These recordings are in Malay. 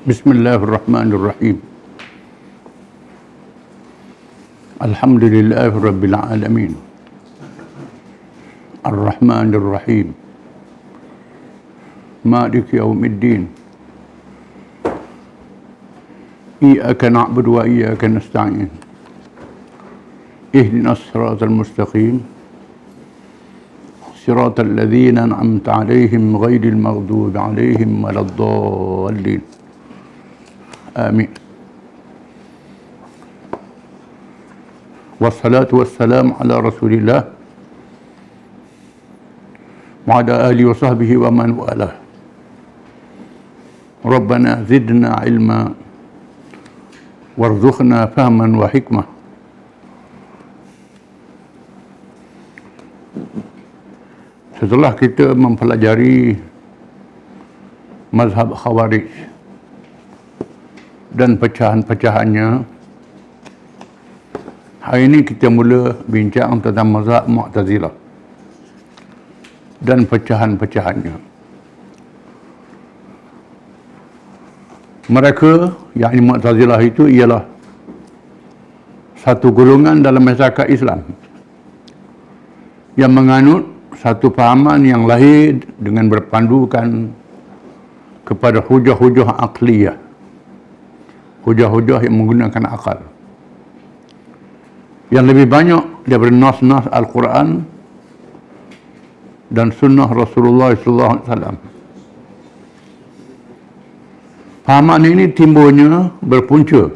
Bismillahirrahmanirrahim. Alhamdulillahi rabbil alamin. Ar-Rahmanir Rahim. Maliki yaumiddin. Iyyaka na'budu wa iyyaka nasta'in. Ihdinas siratal mustaqim. Siratal ladzina an'amta 'alaihim ghairil maghdubi 'alaihim waladdallin. Amin. Wassalatu wassalamu ala Rasulillah wa ala alihi wa sahbihi wa man walah. Rabbana zidna ilma warzuqna fahman wa hikmah. Setelah kita mempelajari mazhab Khawarij dan pecahan-pecahannya, hari ini kita mula bincang tentang mazhab Mu'tazilah dan pecahan-pecahannya. Mereka, yakni Mu'tazilah itu ialah satu golongan dalam masyarakat Islam yang menganut satu fahaman yang lahir dengan berpandukan kepada hujah-hujah akliyah, hujah-hujah yang menggunakan akal, yang lebih banyak daripada nas-nas Al-Quran dan sunnah Rasulullah SAW. Fahaman ini timbulnya berpunca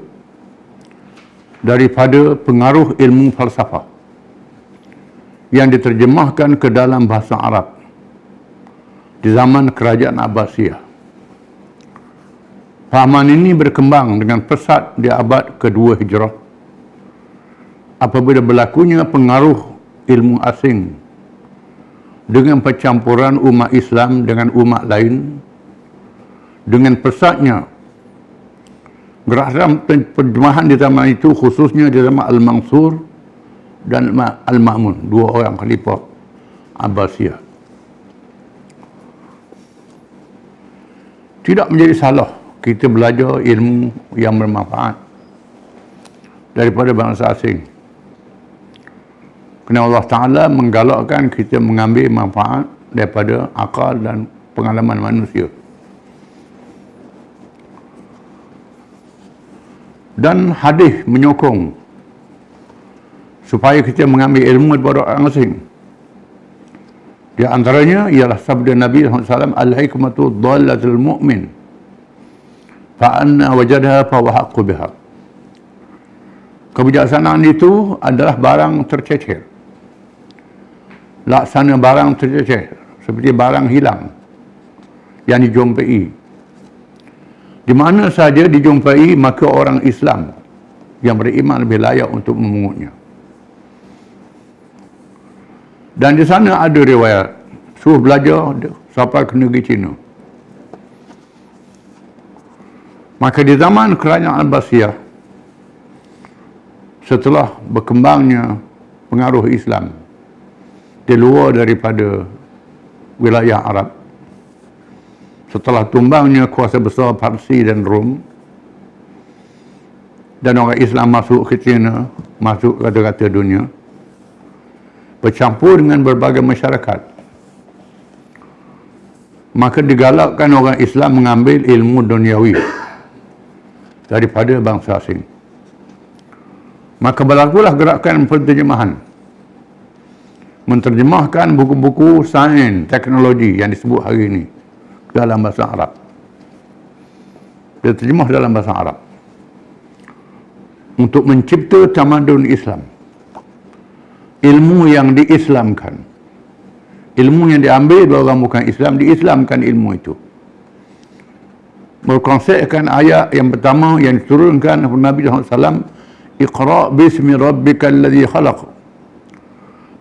daripada pengaruh ilmu falsafah yang diterjemahkan ke dalam bahasa Arab di zaman kerajaan Abbasiyah. Fahaman ini berkembang dengan pesat di abad kedua Hijrah apabila berlakunya pengaruh ilmu asing dengan percampuran umat Islam dengan umat lain, dengan pesatnya gerakan penterjemahan di zaman itu, khususnya di zaman Al-Mansur dan Al-Ma'mun, dua orang khalifah Abbasiyah. Tidak menjadi salah kita belajar ilmu yang bermanfaat daripada bangsa asing, kerana Allah Ta'ala menggalakkan kita mengambil manfaat daripada akal dan pengalaman manusia. Dan hadis menyokong supaya kita mengambil ilmu daripada orang asing. Di antaranya ialah sabda Nabi SAW, al-hikmatu dhallatul mu'min fa'anna wajadaha fawahaqqu biha. Kebijaksanaan itu adalah barang tercecer, laksana barang tercecer, seperti barang hilang yang dijumpai. Di mana saja dijumpai, maka orang Islam yang beriman lebih layak untuk memungutnya. Dan di sana ada riwayat suruh belajar sampai ke negeri Cina. Maka di zaman kerajaan Abbasiyah, setelah berkembangnya pengaruh Islam di luar daripada wilayah Arab, setelah tumbangnya kuasa besar Parsi dan Rom, dan orang Islam masuk ke China, masuk rata-rata dunia, bercampur dengan berbagai masyarakat, maka digalakkan orang Islam mengambil ilmu duniawi daripada bangsa asing. Maka berlakulah gerakan penterjemahan, menterjemahkan buku-buku sains, teknologi yang disebut hari ini dalam bahasa Arab. Diterjemah dalam bahasa Arab untuk mencipta tamadun Islam, ilmu yang diislamkan, ilmu yang diambil oleh orang bukan Islam, diislamkan ilmu itu. Berkonsepkan ayat yang pertama yang diturunkan oleh Nabi SAW, Iqra' bismi rabbikal ladzi khalaq.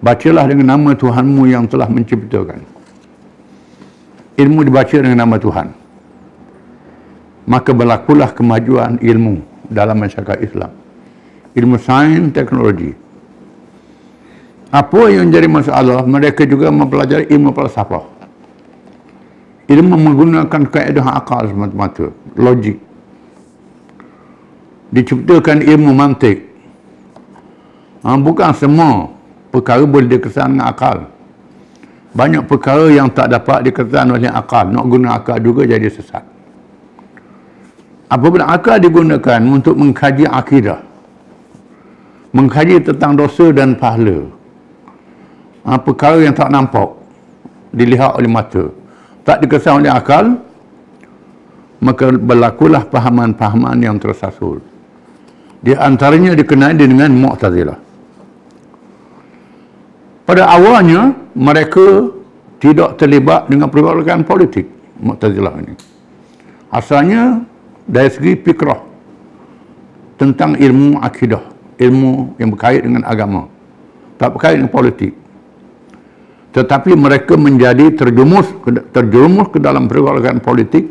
Bacalah dengan nama Tuhanmu yang telah menciptakan. Ilmu dibaca dengan nama Tuhan. Maka berlakulah kemajuan ilmu dalam masyarakat Islam. Ilmu sains, teknologi. Apa yang jadi masalah, mereka juga mempelajari ilmu falsafah. Ilmu menggunakan kaedah akal semata-mata, logik, diciptakan ilmu mantik. Bukan semua perkara boleh dikesan dengan akal. Banyak perkara yang tak dapat dikesan oleh akal. Nak guna akal juga jadi sesat. Apabila akal digunakan untuk mengkaji akidah, mengkaji tentang dosa dan pahala, perkara yang tak nampak, dilihat oleh mata, tak dikesan oleh akal, maka berlakulah pahaman-pahaman yang tersasul. Di antaranya dikenali dengan Mu'tazilah. Pada awalnya, mereka tidak terlibat dengan pergolakan politik, Mu'tazilah ini. Asalnya dari segi fikrah tentang ilmu akidah, ilmu yang berkait dengan agama, tak berkait dengan politik. Tetapi mereka menjadi terjerumus ke dalam pergolakan politik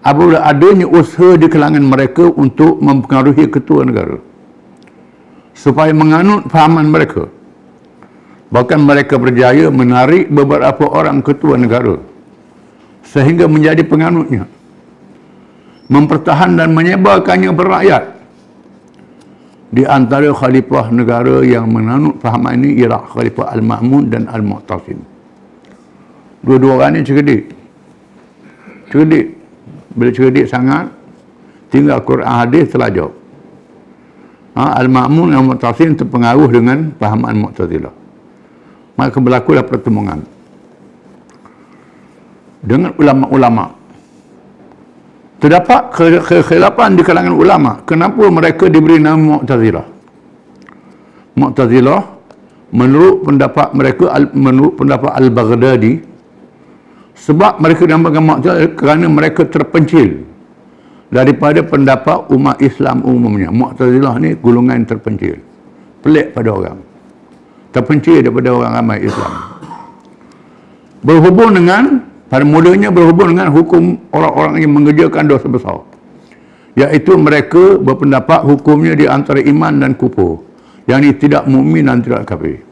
apabila adanya usaha di kalangan mereka untuk mempengaruhi ketua negara supaya menganut fahaman mereka. Bahkan mereka berjaya menarik beberapa orang ketua negara sehingga menjadi penganutnya, mempertahan dan menyebarkannya berakyat. Di antara khalifah negara yang menganut fahaman ini ialah Khalifah Al-Ma'mun dan Al-Mu'tasim. Dua-dua orang ini cerdik. Bila cerdik sangat, tinggal Quran hadis telajak. Al-Ma'mun dan Al-Mu'tasim terpengaruh dengan fahaman Mu'tazilah. Maka berlakulah pertemuan dengan ulama-ulama. Terdapat kekhilafan di kalangan ulama. Kenapa mereka diberi nama Mu'tazilah? Mu'tazilah menurut pendapat mereka, menurut pendapat Al-Baghdadi, sebab mereka dinamakan Mu'tazilah kerana mereka terpencil daripada pendapat umat Islam umumnya. Mu'tazilah ni golongan terpencil, pelik pada orang, terpencil daripada orang ramai Islam. Berhubung dengan, pada mulanya berhubung dengan hukum orang-orang yang mengerjakan dosa besar, iaitu mereka berpendapat hukumnya di antara iman dan kufur, yang ini tidak mukmin dan tidak kafir.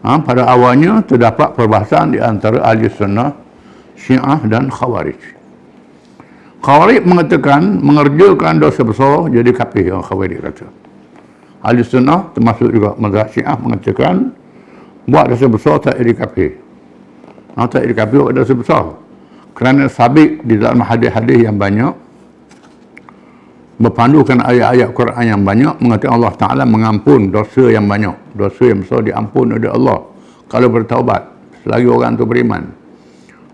Pada awalnya terdapat perbahasan di antara ahli sunnah, Syiah dan Khawarij. Khawarij mengatakan mengerjakan dosa besar jadi kafir. Yang Khawarij kata. Ahli sunnah termasuk juga mazhab Syiah mengatakan buat dosa besar tak jadi kafir. Tak jadi kafir buat dosa besar. Kerana sabit di dalam hadis-hadis yang banyak, berpandukan ayat-ayat Quran yang banyak, mengatakan Allah Ta'ala mengampun dosa yang banyak. Dosa yang besar diampun oleh Allah kalau bertaubat, selagi orang itu beriman.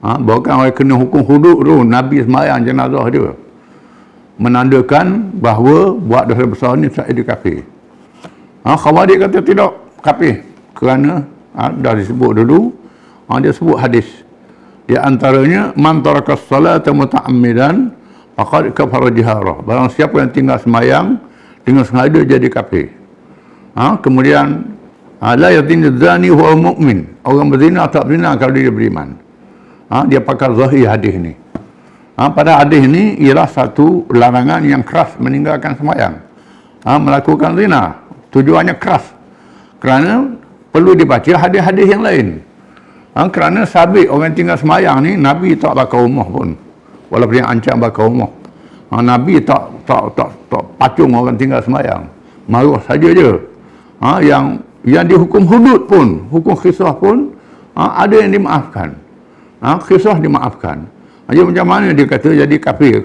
Bahkan orang kena hukum hudud tu, Nabi sembahyang jenazah dia, menandakan bahawa buat dosa besar ni tak jadi kafir. Khawarij kata tidak kafir, kerana dah disebut dulu, dia sebut hadis. Di antaranya, man tarakas salata muta'ammidan faqad kafara jahara. Barang siapa yang tinggal sembahyang dengan sengaja jadi kafir. Kemudian la yazni zani huwa mu'min. Orang berzina tak berzina kalau dia beriman. Dia pakai zahir hadis ni. Pada hadis ni ialah satu larangan yang keras meninggalkan sembahyang. Melakukan zina tujuannya keras, kerana perlu dibaca hadis-hadis yang lain. Kerana sabit orang tinggal sembahyang ni, Nabi tak bakar rumah pun, walaupun dia ancam bakar rumah. Nabi tak pacung orang tinggal sembahyang, marah saja je. Yang dihukum hudud pun, hukum kisah pun, ada yang dimaafkan. Kisah dimaafkan. Jadi macam mana dia kata jadi kafir?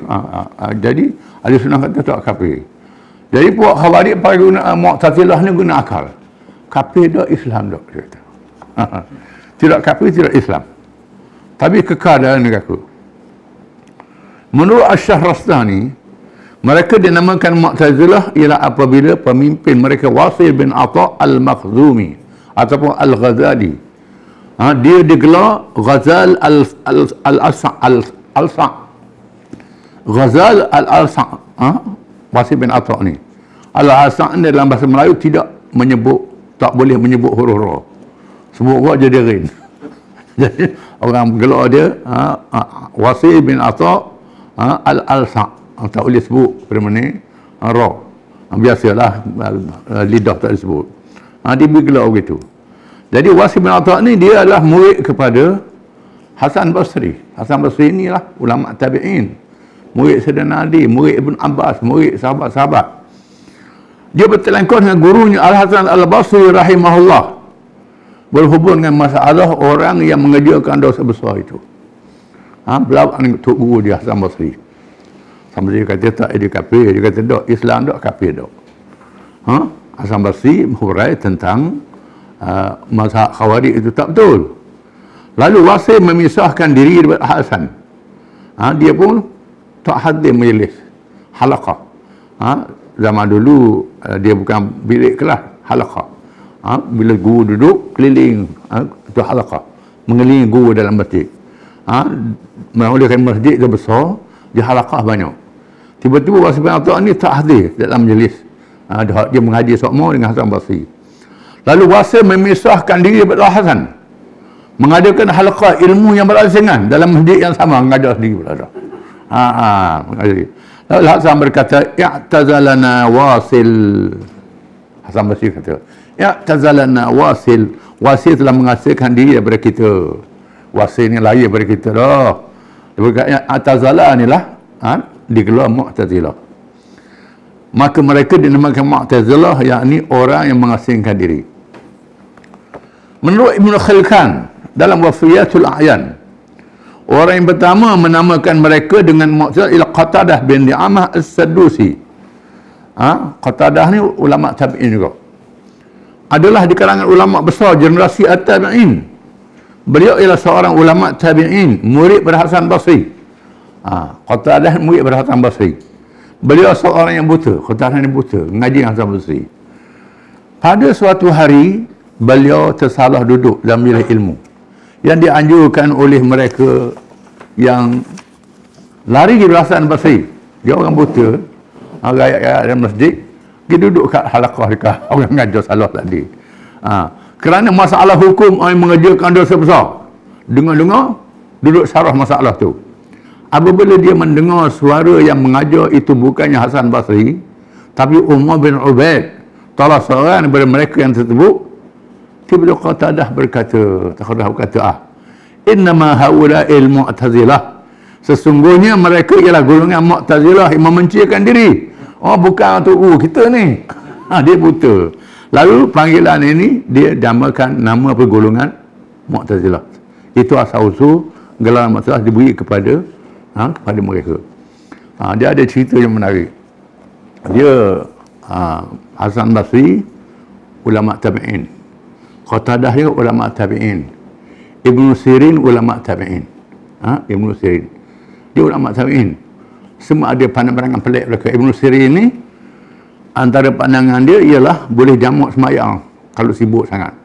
Jadi ahli sunnah kata tak kafir. Jadi puak Khawarij pada guna Mu'tazilah ni guna akal. Kafir tak, Islam tak, dia kata. Tidak kafir, tidak Islam, tapi kekal dalam neraka. Menurut Asy-Syahrastani, mereka dinamakan Mu'tazilah ialah apabila pemimpin mereka Wasil bin Atha al-Makhzumi ataupun al-Ghazali, dia digelar Ghazal al-Alsa. Ghazal al-Alsa, Wasil bin Atha ni. Al-Alsa ni dalam bahasa Melayu tidak menyebut, tak boleh menyebut huruf ra. Sebut ra jadi rin. Jadi orang gelar dia Wasil bin Atha al-Alsa. Tak boleh sebut pada mana ra. Biasalah lidah tak disebut. Dia bergelar begitu. Jadi Wasil bin Atha ni dia adalah murid kepada Hasan Basri. Hasan Basri inilah ulama tabi'in. murid Sayyidina Ali, murid Ibn Abbas, murid sahabat-sahabat. Dia bertelengkor dengan gurunya Al-Hasan Al-Basri rahimahullah, berhubung dengan masalah orang yang mengerjakan dosa besar itu. Berlawan dengan Tok Guru dia, Hasan Basri. Hasan Basri kata tak, dia kafir. Dia kata tak, Islam tak, kafir tak. Hasan Basri menghurai tentang mazhab Khawarij itu tak betul. Lalu Wasil memisahkan diri daripada Hasan. Dia pun tak hadir majlis halaqah. Zaman dulu dia bukan bilik kelas, halaqah. Bila guru duduk keliling itu halaqah, mengelilingi guru dalam masjid. Memulakan masjid itu besar, dia halaqah banyak. Tiba-tiba Wasil bin Atha ni tak hadir dalam majlis. Dia mengaji sokmo dengan Hasan Basri. Lalu Wasil memisahkan diri daripada Hasan, mengadakan halaqah ilmu yang berasingan dalam masjid yang sama, mengajar sendiri pula. Lalu Hasan berkata, i'tazalana Wasil. Hasan Basri kata, i'tazalana Wasil. Wasil telah mengasingkan diri daripada kita. Wasil ni lari daripada kita dah. Dia berkata, i'tazala ni lah digelar Mu'tazilah. Maka mereka dinamakan Mu'tazilah, yakni orang yang mengasingkan diri. Menurut Ibn Khilkan dalam Wafiyatul A'yan, orang yang pertama menamakan mereka dengan Mu'tazilah ialah Qatadah bin Di'amah As-Saddusi. Qatadah ni ulama tabi'in juga. Adalah di kalangan ulama besar generasi At-Tabi'in. Beliau ialah seorang ulama tabi'in, murid pada Hasan Basri. Qatadah murid pada Hasan Basri. Beliau seorang yang buta, Qatadah ni buta, mengaji Hasan Basri. Pada suatu hari, beliau tersalah duduk dalam bilik ilmu yang dianjurkan oleh mereka yang lari di Hasan Basri. Dia orang buta, rakyat-rakyat dalam masjid, dia duduk kat halaqah dekat orang ngajar salah tadi. Kerana masalah hukum orang mengerjakan dosa besar, dengar-dengar duduk syarah masalah tu. Apabila dia mendengar suara yang mengajar itu bukannya Hasan Basri, tapi Umar bin Ubaid, salah seorang daripada mereka yang tersebut, tiba-tiba Qatadah berkata, innama haula'il Mu'tazilah. Sesungguhnya mereka ialah golongan Mu'tazilah yang membencikan diri. Bukan Tok Guru kita ni. Dia buta. Lalu panggilan ini dia namakan nama apa, golongan Mu'tazilah. Itu asal-usul gelaran Mu'tazilah diberi kepada mereka. Dia ada cerita yang menarik. Dia Hasan Basri ulama tabi'in, Qatadah dia ulama tabi'in, Ibnu Sirin ulama tabi'in. Ibnu Sirin dia ulama tabi'in. Semua ada pandangan pelik mereka. Ibnu Sirin ni antara pandangan dia ialah boleh jamak semayang kalau sibuk sangat.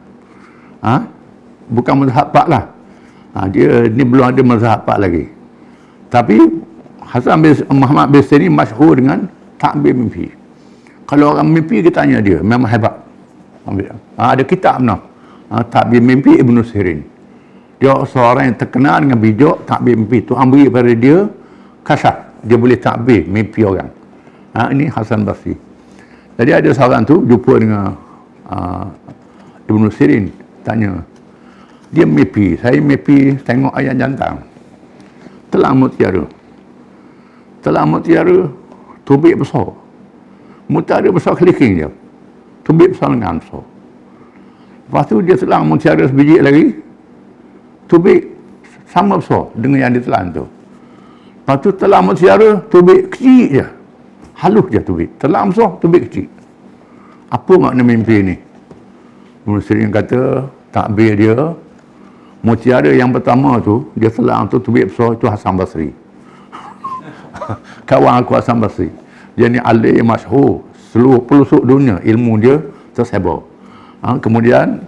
Bukan mazhab Pak lah. Dia ni belum ada mazhab Pak lagi. Tapi Muhammad bin Sirin masyhur dengan takbir mimpi. Kalau orang mimpi kita tanya dia, memang hebat. Ada kitab takbir mimpi Ibnu Sirin. Dia seorang yang terkenal dengan bijak takbir mimpi. Tuhan beri pada dia kasyaf, dia boleh takbir mimpi orang. Ini Hasan Basri. Jadi ada seorang tu jumpa dengan Ibnu Sirin, tanya, dia mimpi, saya mimpi tengok ayam jantan telah mutiara, tubik besar, mutiara besar keliking dia, tubik besar dengan besar. Lepas tu dia telan mutiara sebiji lagi, tubik sama besar dengan yang ditelan tu. Lepas tu telan mutiara, tubik kecil je, halus je tubik, telan besar, tubik kecil. Apa makna mimpi ni? Ibnu Sirin kata, takbir dia, mutiara yang pertama tu, dia telan tu tubik besar, itu Hasan Basri. Kawan aku Hasan Basri. Dia ni alim masyhur, seluruh pelosok dunia ilmu dia tersebar. Kemudian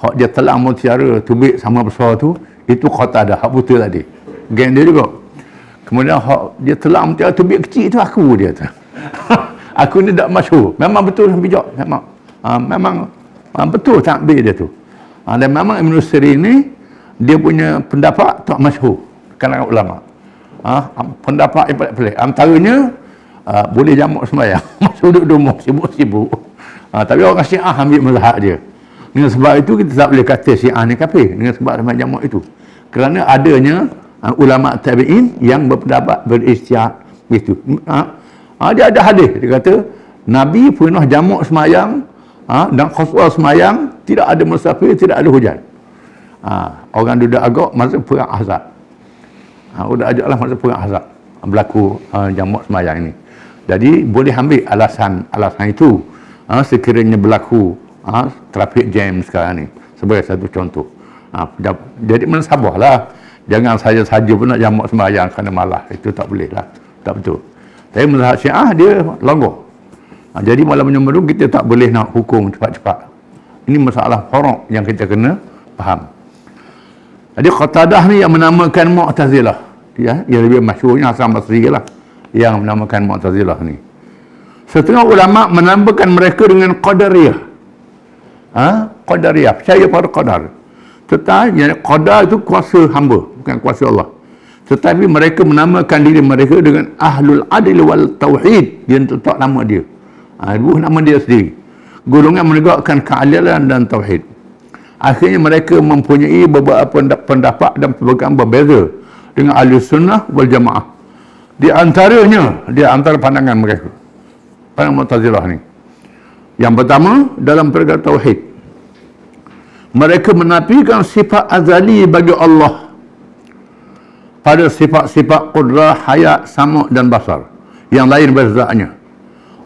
hak dia telan mutiara tubik sama besar tu, itu Qatadah, hak buta tadi, geng dia juga. Kemudian hak dia telan mutiara tubik kecil tu aku dia tu. Aku ni tak masyhur, memang betul bijak, memang betul takbir dia tu. Dan memang Ibnu Sirin ni dia punya pendapat tak masyhur kalangan ulama. Pendapat yang pelik-pelik. Antaranya boleh jamak sembahyang. Masuk duduk rumah sibuk-sibuk. Tapi orang Syiah ambil mazhab dia. Dengan sebab itu kita tak boleh kata Syiah ni kafir dengan sebab dia jamak itu. Kerana adanya ulama tabi'in yang berpendapat berijtihad Itu. Dia ada hadis, dia kata Nabi pernah jamak semayang dan khuswah semayang, tidak ada musafir, tidak ada hujan. Orang duduk agak masa perang Ahzab. Udah ajaklah masa perang Ahzab berlaku jamak semayang ini. Jadi boleh ambil alasan itu sekiranya berlaku traffic jam sekarang ni sebagai satu contoh. Jadi mensabarlah, jangan saja pun nak jamak sembahyang kerana malas, itu tak boleh lah, tak betul. Tapi mazhab Syiah dia longgar. Jadi malam menyembelih kita tak boleh nak hukum cepat-cepat. Ini masalah faraq yang kita kena faham. Jadi Qatadah ni yang menamakan Mu'tazilah, dia yang lebih masyhurnya Hasan Basri lah yang menamakan Mu'tazilah ni. Setengah ulama menamakan mereka dengan Qadariyah. Qadariyah, percaya pada qadar. Tetapi qadar itu kuasa hamba, bukan kuasa Allah. Tetapi mereka menamakan diri mereka dengan Ahlul Adil wal Tauhid. Dia tetap nama dia. Nama dia sendiri. Golongan menegakkan keadilan dan tauhid. Akhirnya mereka mempunyai beberapa pendapat dan perbezaan berbeza dengan Ahli Sunnah wal Jamaah. Di antara pandangan mereka, pandangan Mu'tazilah ni. Yang pertama, dalam perkara tauhid, mereka menafikan sifat azali bagi Allah pada sifat-sifat qudrah, hayat, sama' dan basar. Yang lain berzatnya.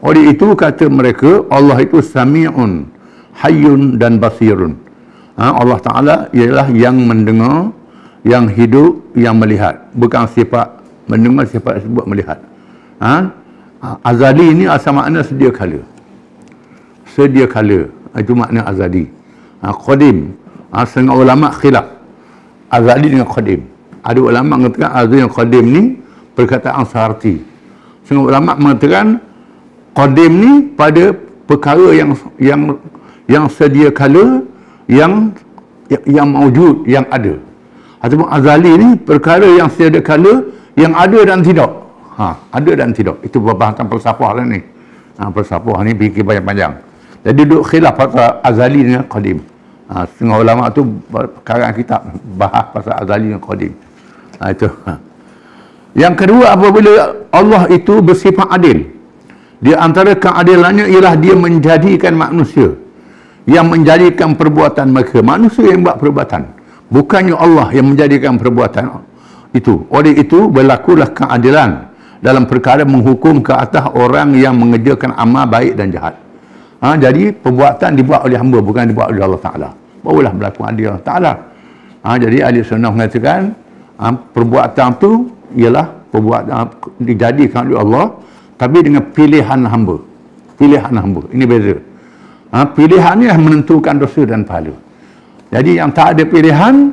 Oleh itu kata mereka, Allah itu sami'un, hayyun dan basirun. Allah Ta'ala ialah yang mendengar, yang hidup, yang melihat. Bukan sifat mendengar, sifat sebut melihat. Azali ini asal makna sedia kala. Sedia kala, itu makna azali. Qadim, setengah ulama khilaf azali dengan qadim. Ada ulama mengatakan azali dengan qadim ni perkataan searti. Setengah ulama mengatakan qadim ni pada perkara yang sedia kala, yang mawjud, yang ada. Ataupun azali ni perkara yang sedia kala, yang ada dan tidak. Ada dan tidak. Itu perbahasan falsafah lah ni. Falsafah ni fikir panjang-panjang. Jadi duduk khilaf pasal azali dengan qadim. Setengah ulama tu karang kitab bahas pasal azali dengan qadim. Itu. Yang kedua, apabila Allah itu bersifat adil, di antara keadilannya ialah dia menjadikan manusia, yang menjadikan perbuatan mereka. Manusia yang buat perbuatan, bukannya Allah yang menjadikan perbuatan itu. Oleh itu berlakulah keadilan dalam perkara menghukum ke atas orang yang mengerjakan amal baik dan jahat. Jadi perbuatan dibuat oleh hamba, bukan dibuat oleh Allah Ta'ala. Barulah berlaku adil Allah Ta'ala. Jadi Ahli Sunnah mengatakan perbuatan tu ialah perbuatan dijadikan oleh Allah, tapi dengan pilihan hamba. Pilihan hamba. Ini beza. Pilihan ni menentukan dosa dan pahala. Jadi yang tak ada pilihan,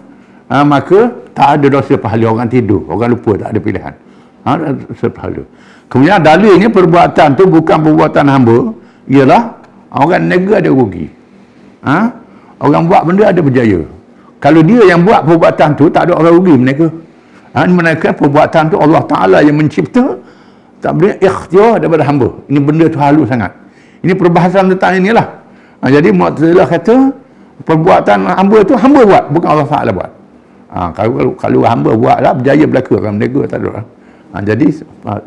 maka tak ada dosa pahala. Orang tidur, orang lupa, tak ada pilihan. Dosa pahala. Kemudian dalilnya perbuatan tu bukan perbuatan hamba, ialah orang negara ada rugi. Orang buat benda ada berjaya. Kalau dia yang buat perbuatan tu, tak ada orang rugi mereka. Mereka perbuatan tu Allah Ta'ala yang mencipta, tak boleh ikhtiar daripada hamba. Ini benda tu halus sangat. Ini perbahasan tentang inilah. Jadi Mu'tazilah kata perbuatan hamba tu hamba buat, bukan Allah Ta'ala buat. Kalau hamba buat lah, berjaya belaka, orang menega tak ada. Jadi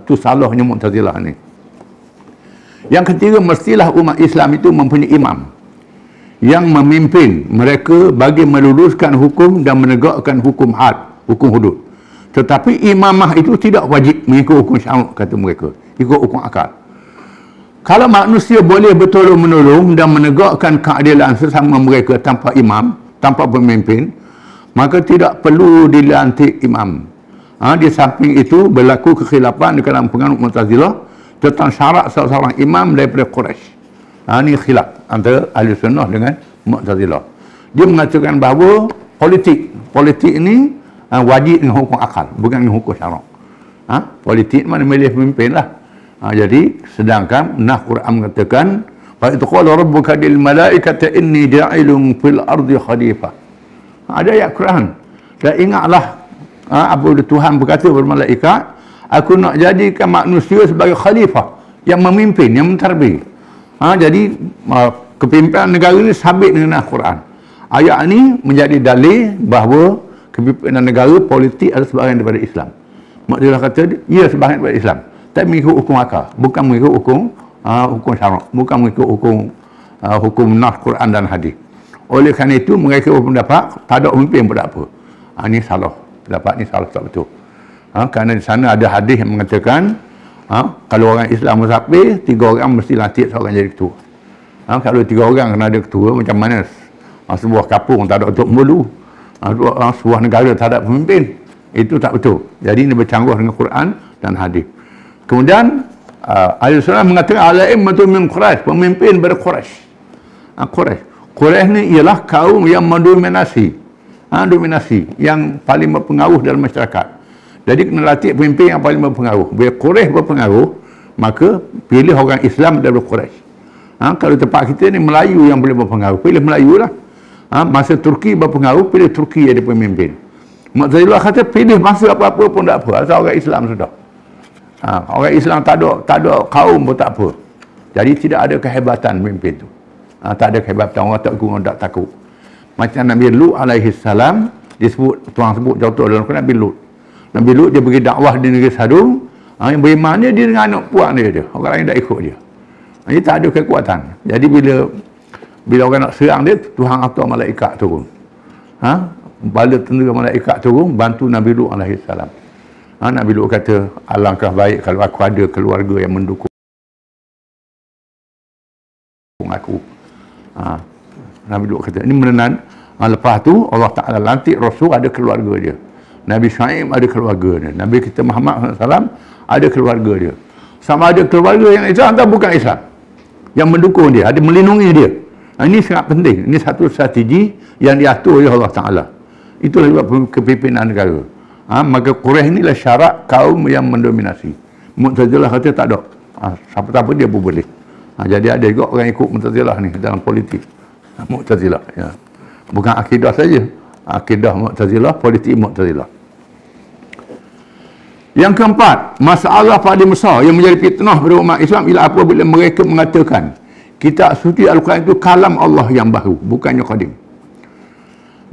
tu salahnya Mu'tazilah ni. Yang ketiga, mestilah umat Islam itu mempunyai imam yang memimpin mereka bagi meluruskan hukum dan menegakkan hukum had, hukum hudud. Tetapi imamah itu tidak wajib mengikut hukum syarak, kata mereka, ikut hukum akal. Kalau manusia boleh bertolong-menolong dan menegakkan keadilan sesama mereka tanpa imam, tanpa pemimpin, maka tidak perlu dilantik imam. Di samping itu berlaku kekhilafan di kalangan penganut Mu'tazilah tentang syarat seorang imam daripada Quraisy. Ini khilaf antara Ahli Sunnah dengan Mu'tazilah. Dia mengatakan bahawa politik ini wajib dengan hukum akal, bukan dengan hukum syarak. Politik mana milih pemimpin lah. Jadi sedangkan Quran mengatakan fa idh qala rabbuka lil malaikati inni ja'ilun fil ardi khalifah. Ada ayat Quran. Dan ingatlah apabila Tuhan berkata kepada malaikat, aku nak jadikan manusia sebagai khalifah, yang memimpin, yang mentadbir. Jadi kepimpinan negara ini sabit dengan Al-Quran. Ayat ini menjadi dalil bahawa kepimpinan negara politik adalah sebahagian daripada Islam. Maksudnya kata ia sebahagian daripada Islam. tapi mengikut hukum akal, bukan mengikut hukum syarak, bukan mengikut hukum nas Quran dan hadis. Oleh kerana itu mereka berpendapat tak ada pemimpin pun tak apa. Ini salah, pendapat ni salah, tak betul. Kerana di sana ada hadis yang mengatakan kalau orang Islam musafir, 3 orang mesti lantik seorang jadi ketua. Kalau 3 orang kena ada ketua, macam mana sebuah kampung tak ada untuk mulu, sebuah negara tak ada pemimpin, itu tak betul. Jadi ini bercanggah dengan Quran dan hadis. Kemudian Al-Sunnah mengatakan al-a'immatu min Quraisy, pemimpin dari Quraisy. Quraisy ni ialah kaum yang mendominasi, dominasi yang paling berpengaruh dalam masyarakat. Jadi kena latih pemimpin yang paling berpengaruh. Bila Quraisy berpengaruh, maka pilih orang Islam dari Quraisy. Kalau tempat kita ni Melayu yang boleh berpengaruh, pilih Melayu lah. Masa Turki berpengaruh, pilih Turki jadi pemimpin. Mu'tazilah kata pilih masa apa-apa pun tak apa, asal orang Islam sudah. Orang Islam tak ada kaum pun tak apa. Jadi tidak ada kehebatan pemimpin tu. Tak ada kehebatan, orang tak guna, tak takut. Macam Nabi Lut alaihi salam disebut, Tuhan sebut contoh dalam Quran Nabi Lut. Nabi Lut dia pergi dakwah di negeri Sadum, yang beriman dia dengan anak puak dia. Orang lain tak ikut dia. Dia tak ada kekuatan. Jadi bila orang nak serang dia, Tuhan hantar malaikat turun. Bala tentera malaikat turun bantu Nabi Lut alaihi salam. Nabi Lut kata, alangkah baik kalau aku ada keluarga yang mendukung aku. Nabi Lut kata, ini menenan. Lepas tu Allah Ta'ala lantik Rasul, ada keluarga dia. Nabi Syaib ada keluarga dia. Nabi kita Muhammad SAW ada keluarga dia. Sama ada keluarga yang Islam atau bukan Islam, yang mendukung dia, ada melindungi dia. Ini sangat penting. Ini satu strategi yang diatur oleh Allah Ta'ala. Itulah juga kepimpinan negara. Maka Quraisy inilah syarat kaum yang mendominasi. Mu'tazilah kata tak ada. Siapa-siapa dia pun boleh. Jadi ada juga orang ikut Mu'tazilah ni dalam politik. Mu'tazilah. Ya. Bukan akidah saja. Akidah Mu'tazilah, politik Mu'tazilah. Yang keempat, masalah paling besar yang menjadi fitnah pada umat Islam ialah apabila mereka mengatakan kitab suci Al-Quran itu kalam Allah yang baru, bukannya qadim.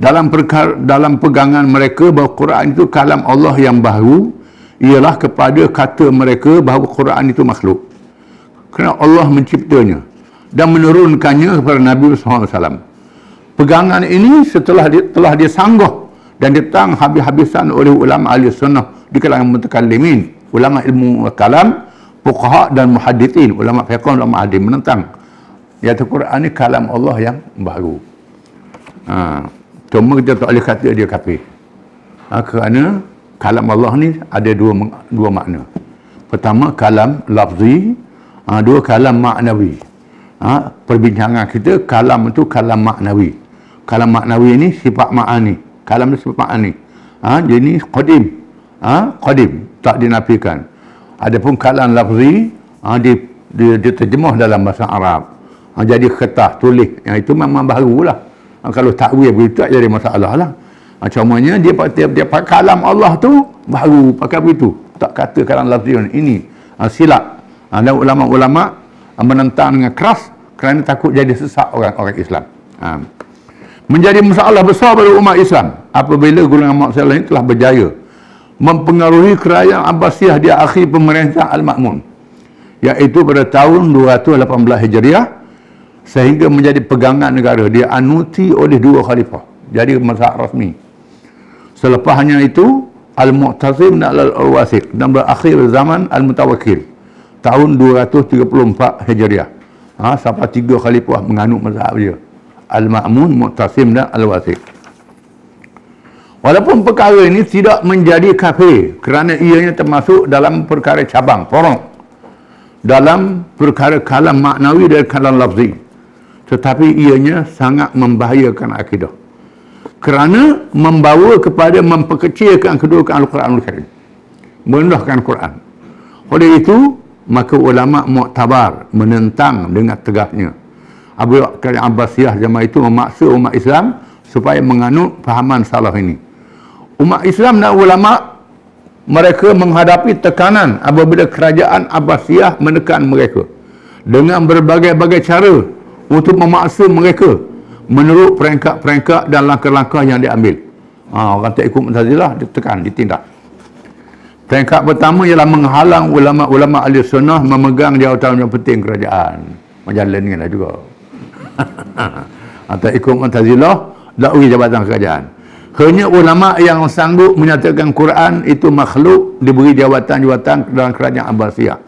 Dalam pegangan mereka bahawa Quran itu kalam Allah yang baru ialah kepada kata mereka bahawa Quran itu makhluk. Kerana Allah menciptanya dan menurunkannya kepada Nabi SAW. Pegangan ini telah disanggah dan ditang habis-habisan oleh ulama ahli sunnah di kalangan mutakallimin, ulama ilmu kalam, fuqaha dan muhaddithin, ulama fiqh, ulama hadis menentang. Iaitu Quran ini kalam Allah yang baru. Cuma kita tak boleh kata dia kafir. Kerana kalam Allah ni ada dua makna. Pertama kalam lafzi, dua kalam maknawi. Perbincangan kita kalam itu kalam maknawi. Kalam maknawi ini sifat ma'ani. Kalam itu sifat ma'ani. Jadi qadim. Qadim, tak dinafikan. Adapun kalam lafzi, diterjemah dalam bahasa Arab. Jadi kertas, tulis. Yang itu memang barulah. Kalau takwil begitu tak jadi masalah lah. Cumanya dia pakai kalam Allah tu baru pakai begitu. Tak kata kalam lafzi ini silap. Dan ulama-ulama menentang dengan keras kerana takut jadi sesat orang Islam. Menjadi masalah besar pada umat Islam apabila golongan maksiat ini telah berjaya mempengaruhi kerajaan Abbasiyah di akhir pemerintah Al-Ma'mun, iaitu pada tahun 218 Hijriah, sehingga menjadi pegangan negara. Dia anuti oleh 2 khalifah, jadi mazhab rasmi. Selepasnya itu Al-Mu'tasim dan Al-Wasiq, dan berakhir zaman Al-Mutawakkil tahun 234 Hijriah. Sampai 3 khalifah menganut mazhab dia, Al-Ma'mun, Mu'tasim dan Al-Wasiq. Walaupun perkara ini tidak menjadi kafir kerana ianya termasuk dalam perkara cabang, porong dalam perkara kalam maknawi dan kalam lafzi, tetapi ianya sangat membahayakan akidah kerana membawa kepada memperkecilkan kedudukan Al-Quranul Karim, merendahkan Quran. Oleh itu, maka ulama Mu'tabar menentang dengan tegasnya. Abu Bakar Abbasiyah zaman itu memaksa umat Islam supaya menganut fahaman salah ini. Umat Islam dan ulama mereka menghadapi tekanan apabila kerajaan Abbasiyah menekan mereka dengan berbagai-bagai cara untuk memaksa mereka menurut peringkat-peringkat dan langkah-langkah yang diambil. Orang tak ikut Mu'tazilah ditekan, ditindak. Peringkat pertama ialah menghalang ulama-ulama ahli sunnah memegang jawatan yang penting kerajaan. Majalah ni lah juga. Atau ikut Mu'tazilah, dakwi jabatan kerajaan. Hanya ulama yang sanggup menyatakan Quran itu makhluk diberi jawatan-jawatan dalam kerajaan Abbasiyah.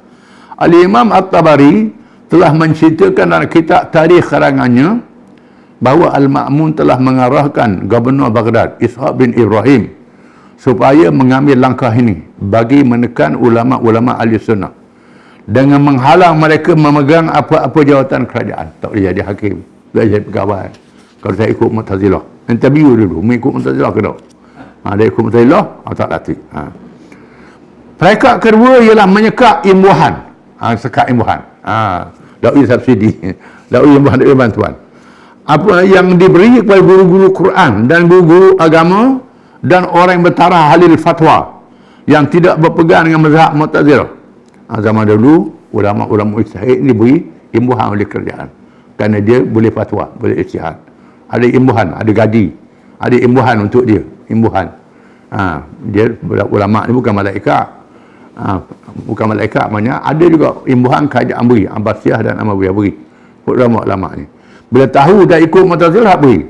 Al-Imam At-Tabari telah menceritakan dalam kitab tarikh karangannya bahawa Al-Ma'mun telah mengarahkan Gubernur Baghdad, Ishaq bin Ibrahim, supaya mengambil langkah ini bagi menekan ulama-ulama ahli sunnah dengan menghalang mereka memegang apa-apa jawatan kerajaan. Tak boleh jadi hakim, tak boleh jadi pegawai. Kalau saya ikut Mu'tazilah, interview dulu, mengikut Mu'tazilah ke tak? Dia ikut Mu'tazilah, tak latih. Peringkat kedua ialah menyekat imbuhan. Sekat imbuhan. Dakwah subsidi, dakwah imbuhan, dakwah bantuan. Apa yang diberi kepada guru-guru Quran dan guru-guru agama dan orang yang bertaraf halil fatwa yang tidak berpegang dengan mazhab Mu'tazilah. Zaman dulu ulama-ulama ijtihad ini diberi imbuhan oleh kerajaan kerana dia boleh fatwa, boleh ijtihad. Ada imbuhan, ada gaji, ada imbuhan untuk dia, imbuhan. Dia ulama ni bukan malaikat. Bukan malaikat, maknanya ada juga imbuhan kerajaan beri, Abbasiyah dan Umayyah beri. Ulama-ulama ni bila tahu dah ikut Mu'tazilah beri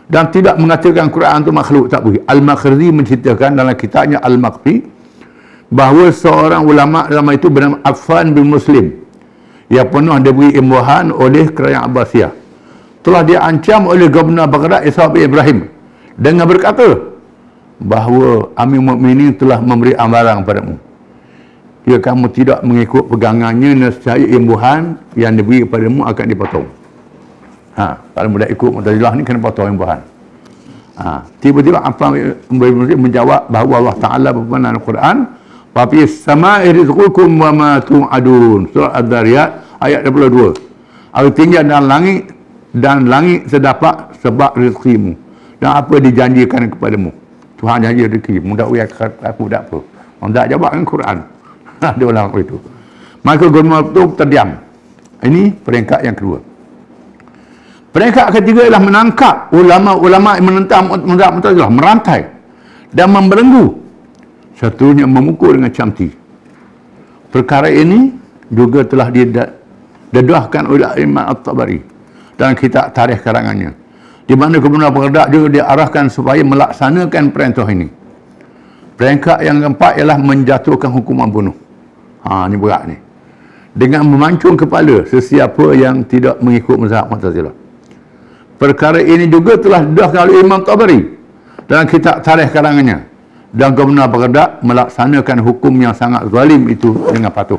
dan tidak mengatakan Quran itu makhluk, tak beri. Al-Makhrizi menceritakan dalam kitabnya Al-Maqfi bahawa seorang ulama dalam itu bernama Affan bin Muslim yang pernah diberi imbuhan oleh kerajaan Abbasiyah telah diancam oleh Gubernur Baghdad Ishaq bin Ibrahim dengan berkata bahawa Amir Mukminin telah memberi amaran kepadamu, jika kamu tidak mengikut pegangannya, nescaya imbuhan yang diberi kepadamu akan dipotong. Kalau mudah ikut Mu'tazilah ni kena potong imbuhan. Tiba-tiba Affan bin Muslim menjawab bahawa Allah Ta'ala berfirman dalam Al-Quran, "Wa fis sama'i rizqukum wa ma tu'adun." Surah Ad-Dariyat ayat 22. Artinya dan langit terdapat sebab rezekimu dan apa dijanjikan kepadamu. Tuhan janji rezeki, mudah uya aku tak apa. Orang tak jawab dengan Quran. Ada orang itu. Maka gubernur itu terdiam. Ini peringkat yang kedua. Peringkat ketiga ialah menangkap ulama-ulama yang menentang mazhab Mu'tazilah, merantai dan membelenggu, satunya memukul dengan camti. Perkara ini juga telah didedahkan oleh Imam At-Tabari dalam kitab tarikh karangannya, di mana Gubernur Baghdad juga diarahkan supaya melaksanakan perintah ini. Peringkat yang keempat ialah menjatuhkan hukuman bunuh. Ini berat ni. Dengan memancung kepala sesiapa yang tidak mengikut mazhab Mu'tazilah. Perkara ini juga telah didedahkan oleh Imam Tabari dalam kitab tarikh karangannya, dan Gubernur Baghdad melaksanakan hukum yang sangat zalim itu dengan patuh.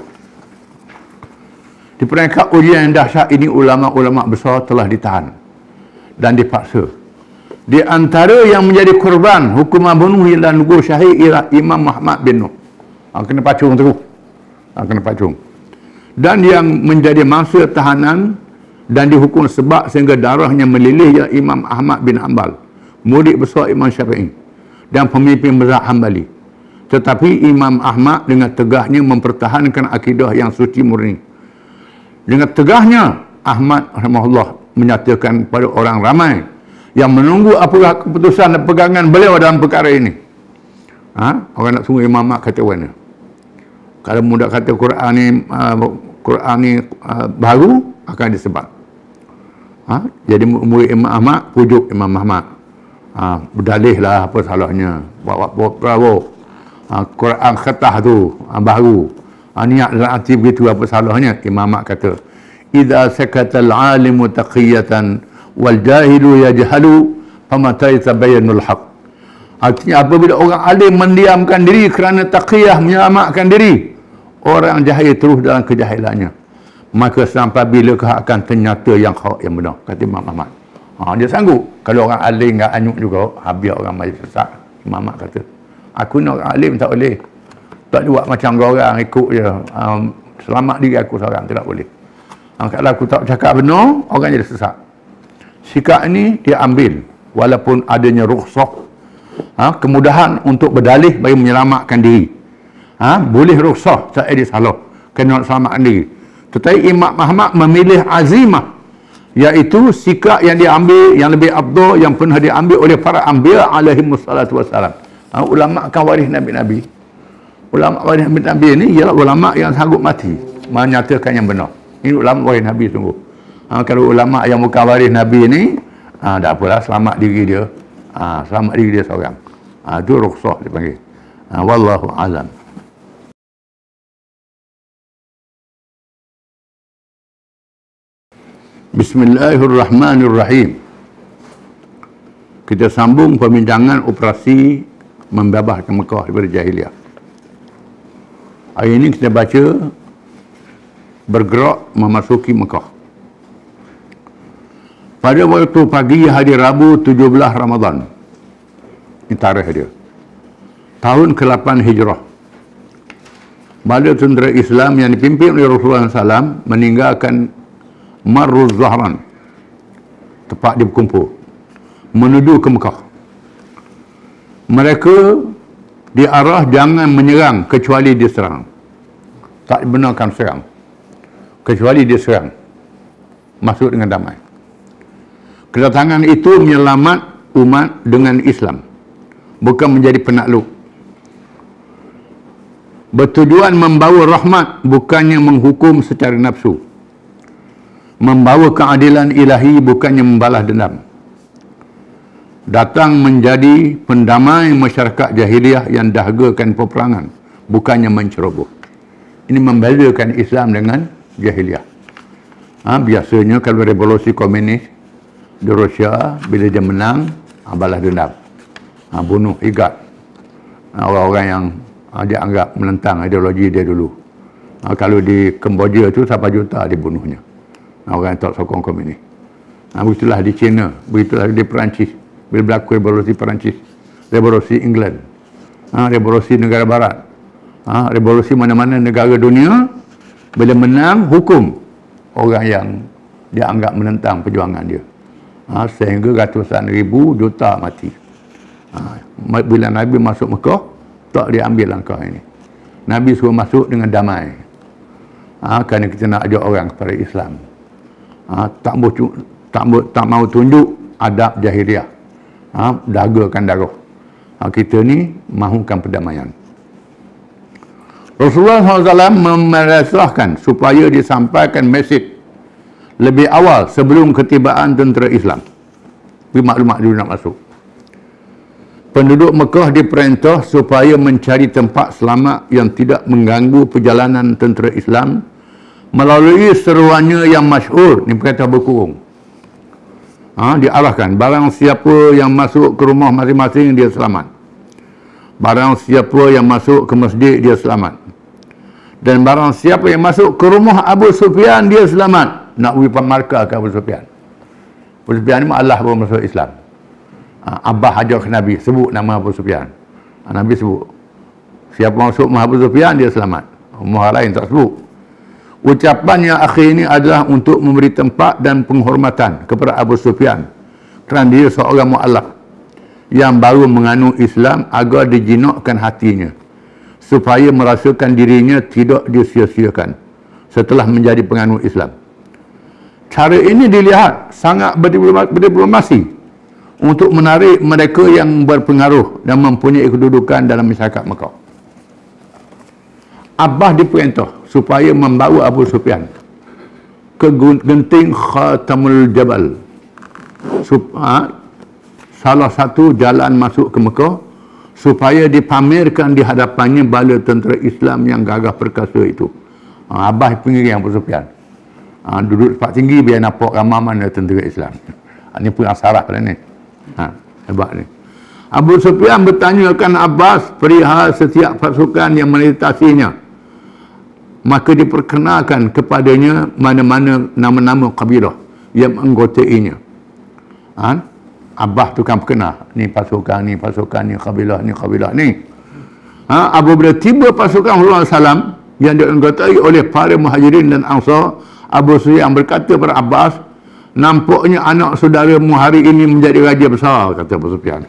Di peringkat ujian yang dahsyat ini, ulama-ulama besar telah ditahan dan dipaksa. Di antara yang menjadi korban hukuman bunuh dan gugur syahid ialah Imam Muhammad bin Nuh. Kena pacung terus. Kena pacung. Dan yang menjadi mangsa tahanan dan dihukum sebab sehingga darahnya melilih ialah Imam Ahmad bin Hanbal, murid besar Imam Syafi'i dan pemimpin mazhab Hambali. Tetapi Imam Ahmad dengan tegahnya mempertahankan akidah yang suci murni. Dengan tegahnya Ahmad rahimahullah menyatakan kepada orang ramai yang menunggu apakah keputusan dan pegangan beliau dalam perkara ini. Orang nak tunggu Imam Ahmad kata mana? Kalau mudah kata Quran ni baru akan disebut. Jadi murid Imam Ahmad pujuk Imam Ahmad. Berdalih lah apa salahnya. Bravo. Quran khatah tu baru. Niat dan arti begitu, apa salahnya? Imam Ahmad kata, "Idza sakata al-alimu taqiyatan wal jahilu yajhalu famata yatabayyanul haq." Artinya apabila orang alim mendiamkan diri kerana taqiyah, menyelamatkan diri, orang jahil terus dalam kejahilannya, maka sampai bilakah akan ternyata yang hak yang benar, kata Imam Ahmad. Dia sanggup. Kalau orang alim enggak anyuk juga, habis orang majlis sesat. Imam Ahmad kata, aku ni orang alim tak boleh. Tak buat macam orang ikut je. Selamat diri aku seorang, tidak boleh. Kalau aku tak cakap benar, orang jadi sesat. Sikap ini dia ambil walaupun adanya rukhsah, kemudahan untuk berdalih bagi menyelamatkan diri. Boleh rukhsah saya dia salah kena nak selamatkan diri. Tetapi Imam Ahmad memilih azimah, iaitu sikap yang diambil yang lebih afdal yang pernah diambil oleh para anbiya alaihi wassalatu wassalam. Ulama akan waris nabi-nabi. Ulama waris Nabi ni ialah ulama yang sanggup mati menyatakan yang benar. Ini ulama waris Nabi sungguh. Kalau ulama yang bukan waris Nabi ni, tak apalah, selamat diri dia. Selamat diri dia seorang. Itu rukhsah dipanggil. Wallahu alam. Bismillahirrahmanirrahim. Kita sambung perbincangan operasi membebaskan Mekah daripada jahiliah. Hari ini kita baca bergerak memasuki Mekah. Pada waktu pagi hari Rabu 17 Ramadan, ini tarikh dia, tahun ke-8 Hijrah, bala tentera Islam yang dipimpin oleh Rasulullah SAW meninggalkan Marruz Zahran, tempat dia berkumpul, menuju ke Mekah. Mereka diarah jangan menyerang kecuali diserang. Tak dibenarkan serang kecuali diserang. Masuk dengan damai. Kedatangan itu menyelamat umat dengan Islam, bukan menjadi penakluk. Bertujuan membawa rahmat, bukannya menghukum secara nafsu. Membawa keadilan ilahi, bukannya membalas dendam. Datang menjadi pendamai masyarakat jahiliah yang dahagakan peperangan, bukannya menceroboh. Ini membezakan Islam dengan jahiliah. Biasanya kalau revolusi komunis di Rusia, bila dia menang, balas dendam, bunuh, igat orang-orang yang dia anggap menentang ideologi dia dulu. Kalau di Kemboja tu, siapa juta dibunuhnya, orang yang tak sokong komunis. Begitulah di China, begitulah di Perancis. Bila berlaku revolusi Perancis, revolusi England, revolusi negara barat, revolusi mana-mana negara dunia, bila menang, hukum orang yang dia anggap menentang perjuangan dia. Sehingga ratusan ribu, juta mati. Bila Nabi masuk Mekah, tak diambil langkah ini. Nabi suruh masuk dengan damai. Kerana kita nak ajak orang kepada Islam. Tak mau tunjuk adab jahiliah. Dagakan darah. Kita ni mahukan perdamaian. Rasulullah SAW memerintahkan supaya disampaikan mesej lebih awal sebelum ketibaan tentera Islam. Beri maklumat dulu nak masuk. Penduduk Mekah diperintah supaya mencari tempat selamat yang tidak mengganggu perjalanan tentera Islam melalui seruannya yang masyhur. Ini perintah berkurung. Diarahkan, barang siapa yang masuk ke rumah masing-masing, dia selamat. Barang siapa yang masuk ke masjid, dia selamat. Dan barang siapa yang masuk ke rumah Abu Sufyan, dia selamat. Nak beri pemarkah ke Abu Sufyan. Abu Sufyan ni Allah baru masuk Islam. Abah ajak ke Nabi, sebut nama Abu Sufyan. Nabi sebut, siapa masuk rumah Abu Sufyan, dia selamat. Rumah lain tak sebut. Ucapan yang akhir ini adalah untuk memberi tempat dan penghormatan kepada Abu Sufyan kerana dia seorang mu'alaf yang baru menganut Islam, agar dijinakkan hatinya supaya merasakan dirinya tidak disia-siakan setelah menjadi penganut Islam. Cara ini dilihat sangat berdiplomasi untuk menarik mereka yang berpengaruh dan mempunyai kedudukan dalam masyarakat Mekah. Abbas diperintah supaya membawa Abu Sufyan ke genting Khatamul Jabal, salah satu jalan masuk ke Mekah, supaya dipamerkan di hadapannya bala tentera Islam yang gagah perkasa itu. Abbas pengiring Abu Sufyan, duduk tempat tinggi biar nampak ramai mana tentera Islam. Ini pun asarah pada ni. Hebat ni. Abu Sufyan bertanyakan Abbas perihal setiap pasukan yang melintasinya. Maka diperkenalkan kepadanya mana-mana nama-nama kabilah yang menggotainya. Abbas tu kan perkenal, ni pasukan ni, kabilah ni. Apabila tiba pasukan Rasulullah SAW yang dianggotai oleh para muhajirin dan ansar, Abu Sufyan berkata kepada Abbas, nampaknya anak saudaramu hari ini menjadi raja besar, kata Abu Sufyan.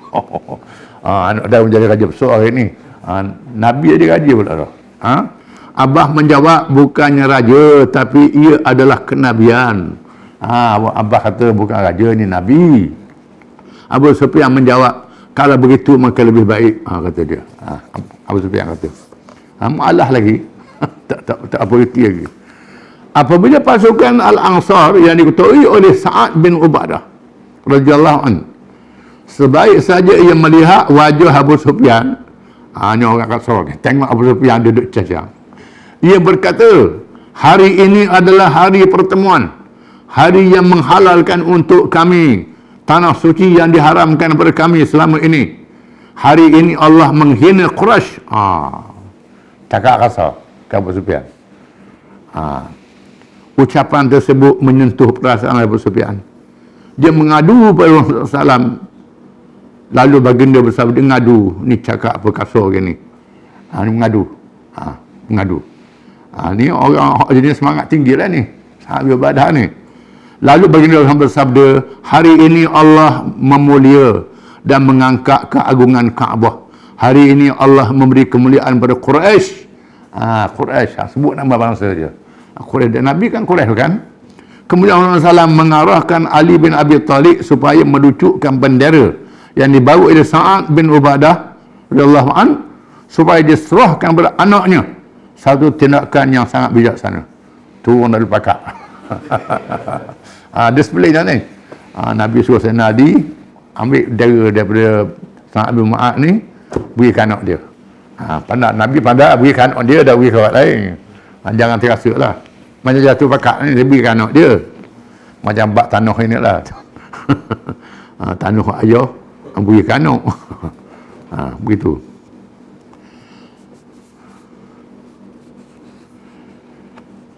Anak saudara menjadi raja besar hari ini. Nabi jadi raja pula dah. Abbas menjawab, bukannya raja, tapi ia adalah kenabian. Abbas kata bukan raja, ni nabi. Abu Sufyan menjawab, kalau begitu maka lebih baik, kata dia. Abu Sufyan kata. Malah lagi. tak apa reti lagi. Apabila pasukan Al-Ansar yang diketuai oleh Sa'ad bin Ubadah radhiyallahu an, sebaik saja ia melihat wajah Abu Sufyan, ni orang Ansar ni, tengok Abu Sufyan duduk cacar, ia berkata, hari ini adalah hari pertemuan, hari yang menghalalkan untuk kami tanah suci yang diharamkan kepada kami selama ini. Hari ini Allah menghina Quraisy. Cakap kasar ke Abu Sufyan. Ucapan tersebut menyentuh perasaan Abu Sufyan. Dia mengadu kepada Rasulullah SAW. Lalu baginda bersabda, ngadu, ni cakap apa kasar gini. Ni mengadu. Mengadu. Ni orang jenis semangat tinggi lah ni. Sahabat ibadah ni. Lalu baginda bersabda, hari ini Allah memulia dan mengangkat keagungan Kaabah. Hari ini Allah memberi kemuliaan pada Quraisy. Quraisy, sebut nama bangsa je. Quraisy, dan Nabi kan Quraisy kan? Kemudian Allah SAW mengarahkan Ali bin Abi Talib supaya melucukkan bendera yang dibawa oleh Sa'ad bin Ubadah radhiyallahu an, supaya diserahkan kepada anaknya. Satu tindakan yang sangat bijaksana. Turun dari pakak. Display dah ni. Nabi suruh Sayyidina Ali ambil bendera daripada Sa'ad bin Mu'ad ni, berikan anak dia. Nabi pandai berikan anak dia, dah beri ke orang lain. Jangan terasa lah. Macam jatuh pakak ni, dia berikan anak dia. Macam bak tanah ini lah. Tanah ayah, berikan anak. Begitu.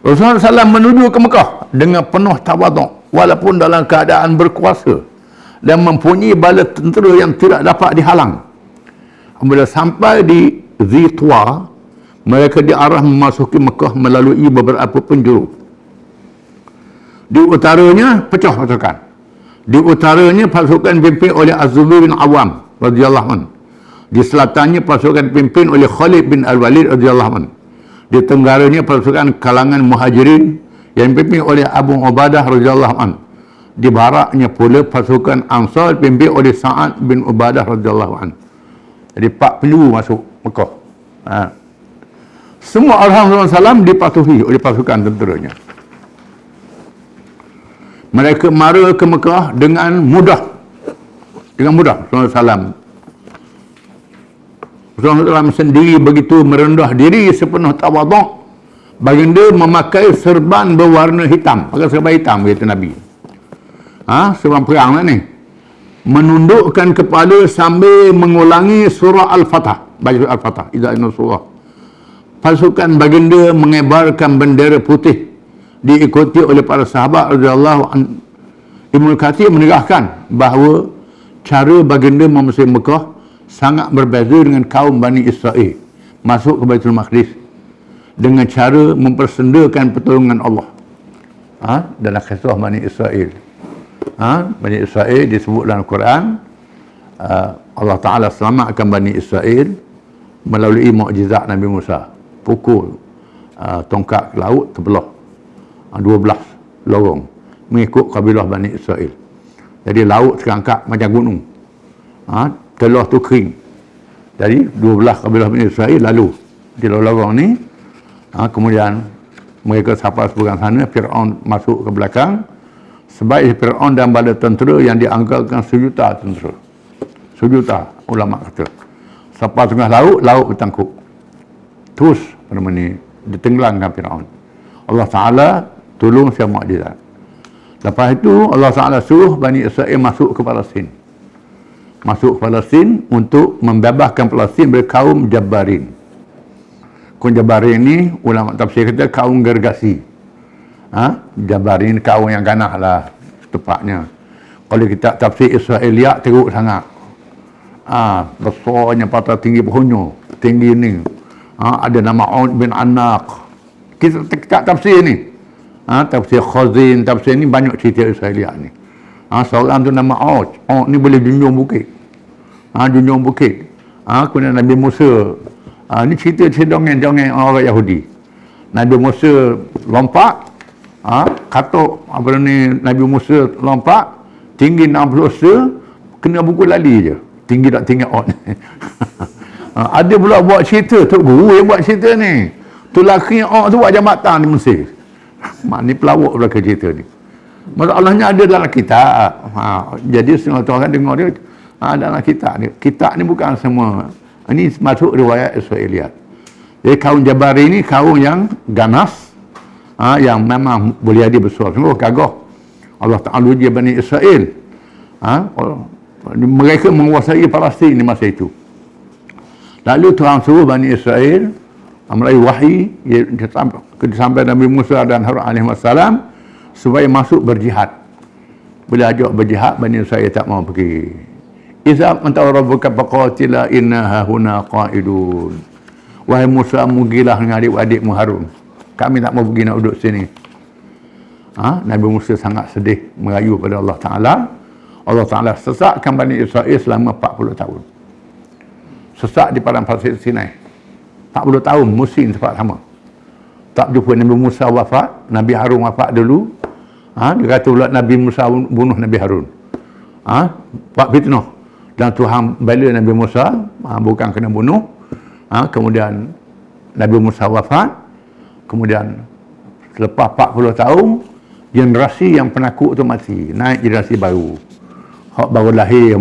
Rasulullah SAW menuju ke Mekah dengan penuh tawaduk, walaupun dalam keadaan berkuasa dan mempunyai bala tentera yang tidak dapat dihalang. Bila sampai di Zitwa, mereka diarah memasuki Mekah melalui beberapa penjuru. Di utaranya pecah pasukan. Di utaranya pasukan dipimpin oleh Az-Zubair bin Awam radhiyallahu anhu. Di selatannya pasukan dipimpin oleh Khalid bin Al-Walid radhiyallahu anhu. Di tenggaranya pasukan kalangan Muhajirin yang dipimpin oleh Abu Ubadah radhiyallahu anhu. Di baraknya pula pasukan Ansar dipimpin oleh Sa'ad bin Ubadah radhiyallahu anhu. Jadi 4 penjuru masuk Mekah. Semua arahan Rasulullah SAW dipatuhi oleh pasukan tenteranya. Mereka mara ke Mekah dengan mudah. Dengan mudah Rasulullah SAW. Rasulullah SAW sendiri begitu merendah diri sepenuh tawaduk. Baginda memakai serban berwarna hitam. Pakai serban hitam, kata Nabi. Serban perang lah ni. Menundukkan kepala sambil mengulangi surah Al-Fatah. Baca surah Al-Fatah. Idza inna surah. Pasukan baginda mengebarkan bendera putih, diikuti oleh para sahabat radhiyallahu anhu. Ibnu Katsir menerangkan bahawa cara baginda memasuki Mekah sangat berbeza dengan kaum Bani Israel masuk ke Baitul Maqdis dengan cara mempersendakan pertolongan Allah. Dalam kisah Bani Israel. Bani Israel disebut dalam Quran, Allah Ta'ala selamatkan Bani Israel melalui mukjizat Nabi Musa. Pukul tongkat ke laut, terbelah 12 lorong mengikut kabilah Bani Israel. Jadi laut terangkat macam gunung, telah tu kering. Jadi 12 kabilah Bani Israel lalu di lorong ni. Kemudian mereka sampai seberang sana, Fir'aun masuk ke belakang. Sebaik Fir'aun dan bala tentera yang dianggarkan 1 juta tentera. 1 juta ulama kata. Sampai tengah laut, laut bertangkuk. Terus ditenggelamkan Fir'aun. Allah Ta'ala tolong siapa mukjizat. Lepas itu Allah Ta'ala suruh Bani Israel masuk ke Palestin. Masuk ke Palestin untuk membebaskan Palestin dari kaum Jabbarin. Kaum Jabbarin ni ulama tafsir kata kaum gergasi. Jabbarin kaum yang ganas lah tepatnya. Kalau kita tafsir Israeliat teruk sangat. Besarnya patah tinggi pohonnya, tinggi ni. Ada nama Aud bin Anak. Kita tafsir ni. Tafsir Khazin, tafsir ni banyak cerita Israeliat ni. Seorang tu nama Aud. Aud ni boleh junjung bukit. Junjung bukit. Kemudian Nabi Musa. Ni cerita dongeng-dongeng orang Yahudi. Nabi Musa lompat. Katuk apa ni, Nabi Musa lompat. Tinggi 60 dosa. Kena buku lali je. Tinggi tak tinggi Aud. Ada pula buat cerita, Tok Guru yang buat cerita ni. Tu laki tu buat jambatan di Mesir. Mak ni pelawak belakang cerita ni. Masalahnya ada dalam kitab. Jadi setengah orang dengar dia, dalam kitab ni. Kitab ni bukan semua. Ini masuk riwayat Israiliyat. Jadi kaum Jabari ni kaum yang ganas, yang memang boleh jadi besar. Sungguh gagah. Allah Ta'ala uji Bani Israel. Mereka menguasai Palestin di masa itu. Lalu Tuhan suruh Bani Israel melalui wahyi sampai Nabi Musa dan Harun alaihissalam supaya masuk berjihad. Bila ajak berjihad, Bani Israel tak mau pergi. Izab antara rabbuka faqatila inna hahuna qa'idun. Wahai Musa, mugilah dengan adik-adikmu Harun. Kami tak mau pergi nak duduk sini. Nabi Musa sangat sedih, merayu pada Allah Ta'ala. Allah Ta'ala sesatkan Bani Israel selama 40 tahun. Sesak di padang pasir Sinai. 40 tahun musim tempat sama. Tak jumpa Nabi Musa wafat, Nabi Harun wafat dulu. Dia kata pula Nabi Musa bunuh Nabi Harun. Buat fitnah. Dan Tuhan bela Nabi Musa, bukan kena bunuh. Kemudian Nabi Musa wafat. Kemudian selepas 40 tahun, generasi yang penakut tu mati. Naik generasi baru. Hak baru lahir,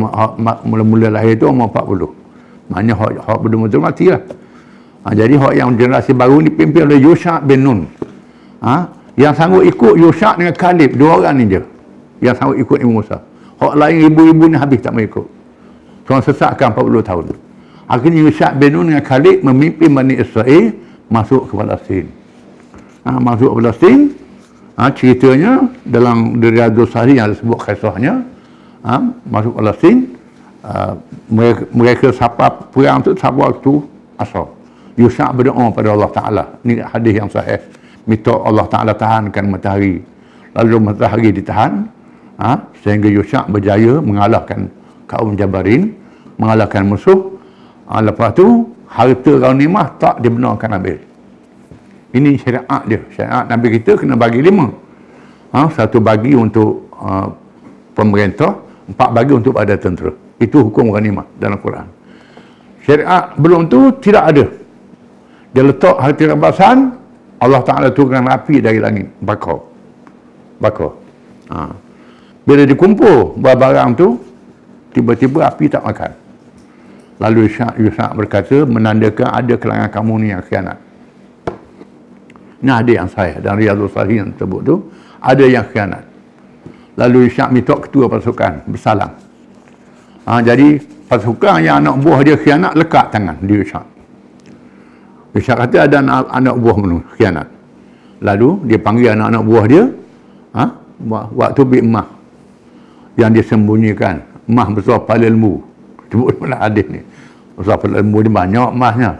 mula-mula lahir tu umur 40. Maknanya hak betul-betul mati lah. Jadi hak yang generasi baru ni pimpin oleh Yusha' bin Nun. Yang sanggup ikut Yusha' dengan Kalib, 2 orang ni je yang sanggup ikut Nabi Musa. Hak lain ibu-ibu ni habis tak mau ikut. Tuhan sesatkan 40 tahun. Akhirnya Yusha' bin Nun dengan Kalib memimpin Bani Israel masuk ke Palestin. Masuk ke Palestin, ceritanya dalam Riyadhus Shalihin yang disebut kisahnya, masuk Palestin, mereka sapa perang tu sapa waktu asar. Yusha' berdoa pada Allah Ta'ala. Ini hadis yang sahih. Minta Allah Ta'ala tahankan matahari. Lalu matahari ditahan, sehingga Yusha' berjaya mengalahkan kaum Jabarin, mengalahkan musuh. Lepas tu harta ghanimah tak dibenarkan ambil. Ini syariat dia. Syariat Nabi kita kena bagi 5. 1 bagi untuk pemerintah, 4 bagi untuk badan tentera. Itu hukum ghanimah dalam Quran. Syariat belum tu tidak ada. Dia letak harta rampasan, Allah Ta'ala turunkan api dari langit, bakar. Bila dikumpul barang tu, tiba-tiba api tak makan. Lalu Yusha' berkata, menandakan ada kalangan kamu ni yang khianat. Ini ada yang saya dan Riyadhus Shalihin yang tersebut tu, ada yang khianat. Lalu Yusha' minta ketua pasukan bersalam. Jadi pasukan yang anak buah dia khianat lekat tangan di Yusha'. Yusha' kata ada anak buah menurut khianat. Lalu dia panggil anak-anak buah dia, waktu bi emah yang dia sembunyikan, emah besar kepala lembu. Sebut dalam hadis ni. Besar kepala lembu dia banyak emahnya.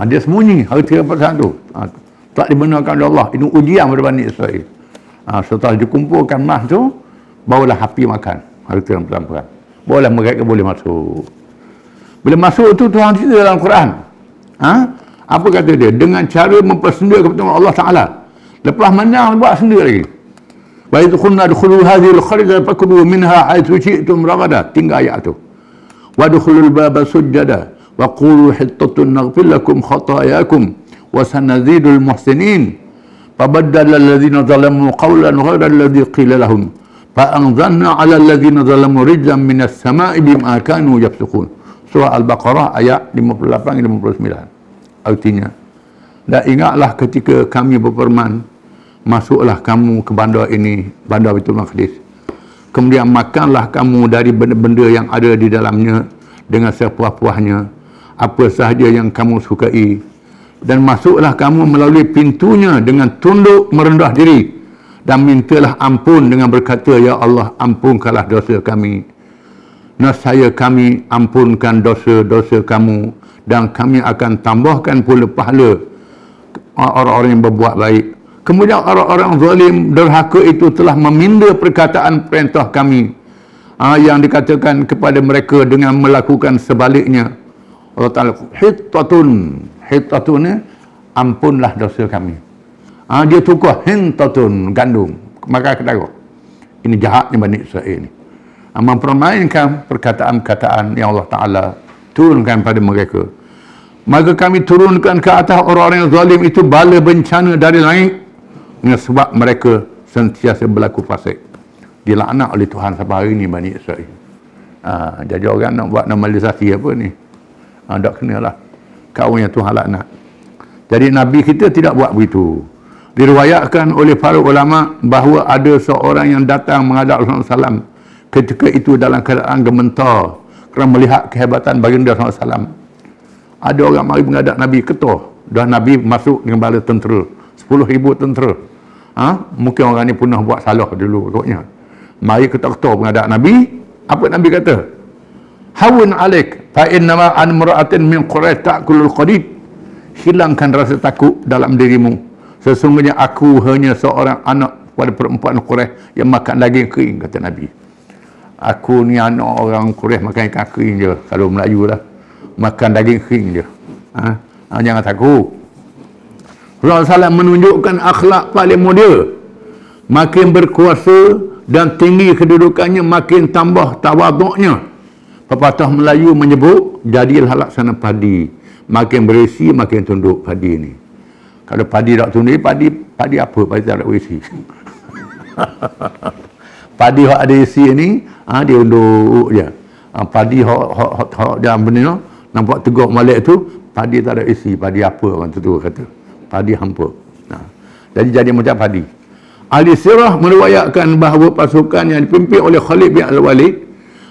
Dia sembunyi harta rampasan tu. Tak dibenarkan oleh Allah. Ini ujian kepada Bani Israel. Setelah dikumpulkan emah tu, barulah api makan harta rampasan. Barulah mereka boleh masuk. Bila masuk tu Tuhan cerita dalam Quran. Apa kata dia? Dengan cara mempersenda kepada Allah Ta'ala. Lepas menang, buat senda lagi. Wa idh qulna udkhulu hadhihi al-qaryata fakulu minha haythu syi'tum ragada. Tinggal ayat tu. Wa udkhulul baba sujada wa qulu hittatun naghfir lakum khatayakum wa sanazidul muhsinin. Fabaddala alladhina zalamu qawlan ghayra alladhi qila lahum. Fa'anzalna 'ala alladhina zalamu rijzan minas sama'i bima kanu yafsukun. Surah Al-Baqarah ayat 58 dan 59. Artinya, dan ingatlah ketika kami berfirman, masuklah kamu ke bandar ini, bandar Baitul Maqdis. Kemudian makanlah kamu dari benda-benda yang ada di dalamnya dengan sepuas-puasnya, apa sahaja yang kamu sukai. Dan masuklah kamu melalui pintunya dengan tunduk merendah diri. Dan mintalah ampun dengan berkata, ya Allah, ampunkanlah dosa kami. Nescaya kami ampunkan dosa-dosa kamu. Dan kami akan tambahkan pula pahala orang-orang yang berbuat baik. Kemudian orang-orang zalim derhaka itu telah meminda perkataan perintah kami yang dikatakan kepada mereka dengan melakukan sebaliknya. Allah Ta'ala hittatun ni ampunlah dosa kami. Dia tukar hintatun, gandum, maka ketara. Ini jahatnya Bani Israel ni. Mempermainkan perkataan-perkataan yang Allah Ta'ala turunkan pada mereka. Maka kami turunkan ke atas orang-orang yang zalim itu bala bencana dari langit dengan sebab mereka sentiasa berlaku fasik. Dilaknat oleh Tuhan sampai hari ini Bani Israel. Jadi orang nak buat normalisasi apa ni? Tak kenalah. Kaum yang Tuhan laknat. Jadi Nabi kita tidak buat begitu. Diriwayatkan oleh para ulama bahawa ada seorang yang datang menghadap Rasulullah SAW ketika itu dalam keadaan gemetar kerana melihat kehebatan baginda Rasulullah SAW. Ada orang mari menghadap Nabi ketua. Dah Nabi masuk dengan bala tentera. 10,000 tentera. Mungkin orang ni pernah buat salah dulu rupanya. Mari ketua-ketua menghadap Nabi. Apa Nabi kata? Hawun alaik fa innama an mar'atin min Quraisy ta'kulul qadid. Hilangkan rasa takut dalam dirimu. Sesungguhnya aku hanya seorang anak pada perempuan Quraisy yang makan daging kering, kata Nabi. Aku ni anak orang Quraisy makan ikan kering je. Kalau Melayu lah. Makan daging kering je. Jangan takut. Rasulullah SAW menunjukkan akhlak paling mulia. Makin berkuasa dan tinggi kedudukannya, makin tambah tawaduknya. Pepatah Melayu menyebut, jadilah laksana padi. Makin berisi, makin tunduk padi ni. Kalau padi tak tunduk, padi apa? Padi tak ada isi. Padi yang ada isi ni, dia unduk je. Padi yang dalam benda nampak tegak malik tu, padi tak ada isi. Padi apa orang tu kata? Padi hampa. Jadi macam padi. Ahli sirah meriwayatkan bahawa pasukan yang dipimpin oleh Khalid bin Al-Walid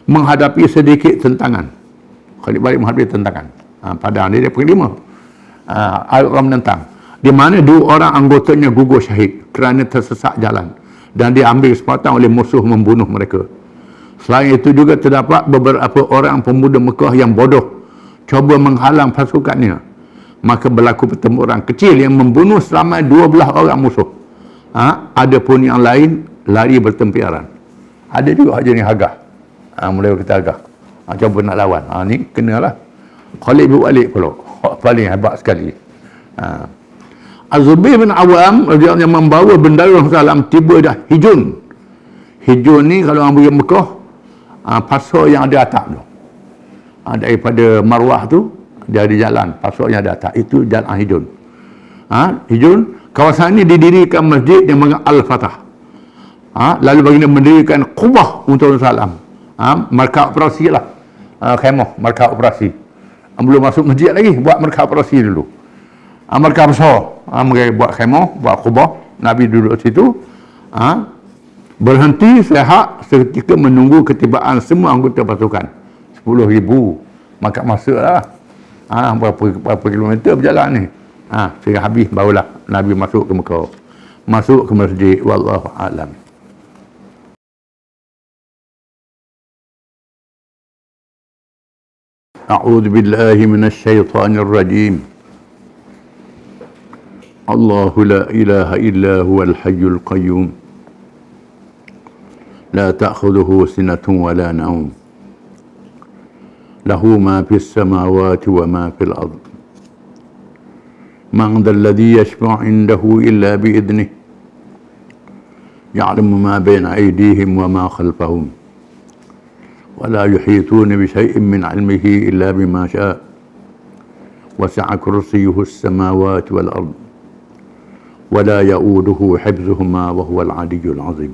menghadapi sedikit tentangan. Khalid bin Al-Walid menghadapi tentangan. Padahal dia penglima. Orang menentang. Di mana 2 orang anggotanya gugur syahid kerana tersesat jalan. Dan diambil kesempatan oleh musuh membunuh mereka. Selain itu juga terdapat beberapa orang pemuda Mekah yang bodoh cuba menghalang pasukannya. Maka berlaku pertempuran kecil yang membunuh selama 12 orang musuh. Ada pun yang lain lari bertempiaran. Ada juga jenis agah. Mulai kita agah. Cuba nak lawan. Ni kenalah. Khalid bin Walid pula. Paling hebat sekali. Az-Zubair bin Awam yang membawa bendera Rasulullah SAW tiba dah Hijun. Hijun ni kalau orang pergi Mekah, pasar yang ada atap tu. Daripada Marwah tu, dia ada jalan. Pasar yang ada atap. Itu jalan Hijun. Hijun. Kawasan ini didirikan masjid yang mengenai Al-Fatah. Lalu baginda mendirikan Qubah untuk Rasulullah SAW. Markah operasi lah. Khemah, markah operasi. Belum masuk masjid lagi, buat markah operasi dulu. Markah besar. Mereka buat khemah, buat Qubah. Nabi duduk situ. Berhenti sehat seketika menunggu ketibaan semua anggota pasukan. 10,000. Maka masuklah. Berapa kilometer berjalan ni. Sehingga habis barulah Nabi masuk ke Mekah. Masuk ke masjid. Wallahu a'lam. A'udzu billahi minasy syaithanir rajim. Allahu la ilaha illa huwal hayyul qayyum. La ta'khudhuhu sinatun wa la nawm. Lahu ma fis samawati wa ma fil ardh. من ذا الذي يشفع عنده إلا بإذنه يعلم ما بين أيديهم وما خلفهم ولا يحيطون بشيء من علمه إلا بما شاء وسع كرسيه السماوات والأرض ولا يؤوده حفظهما وهو العلي العظيم.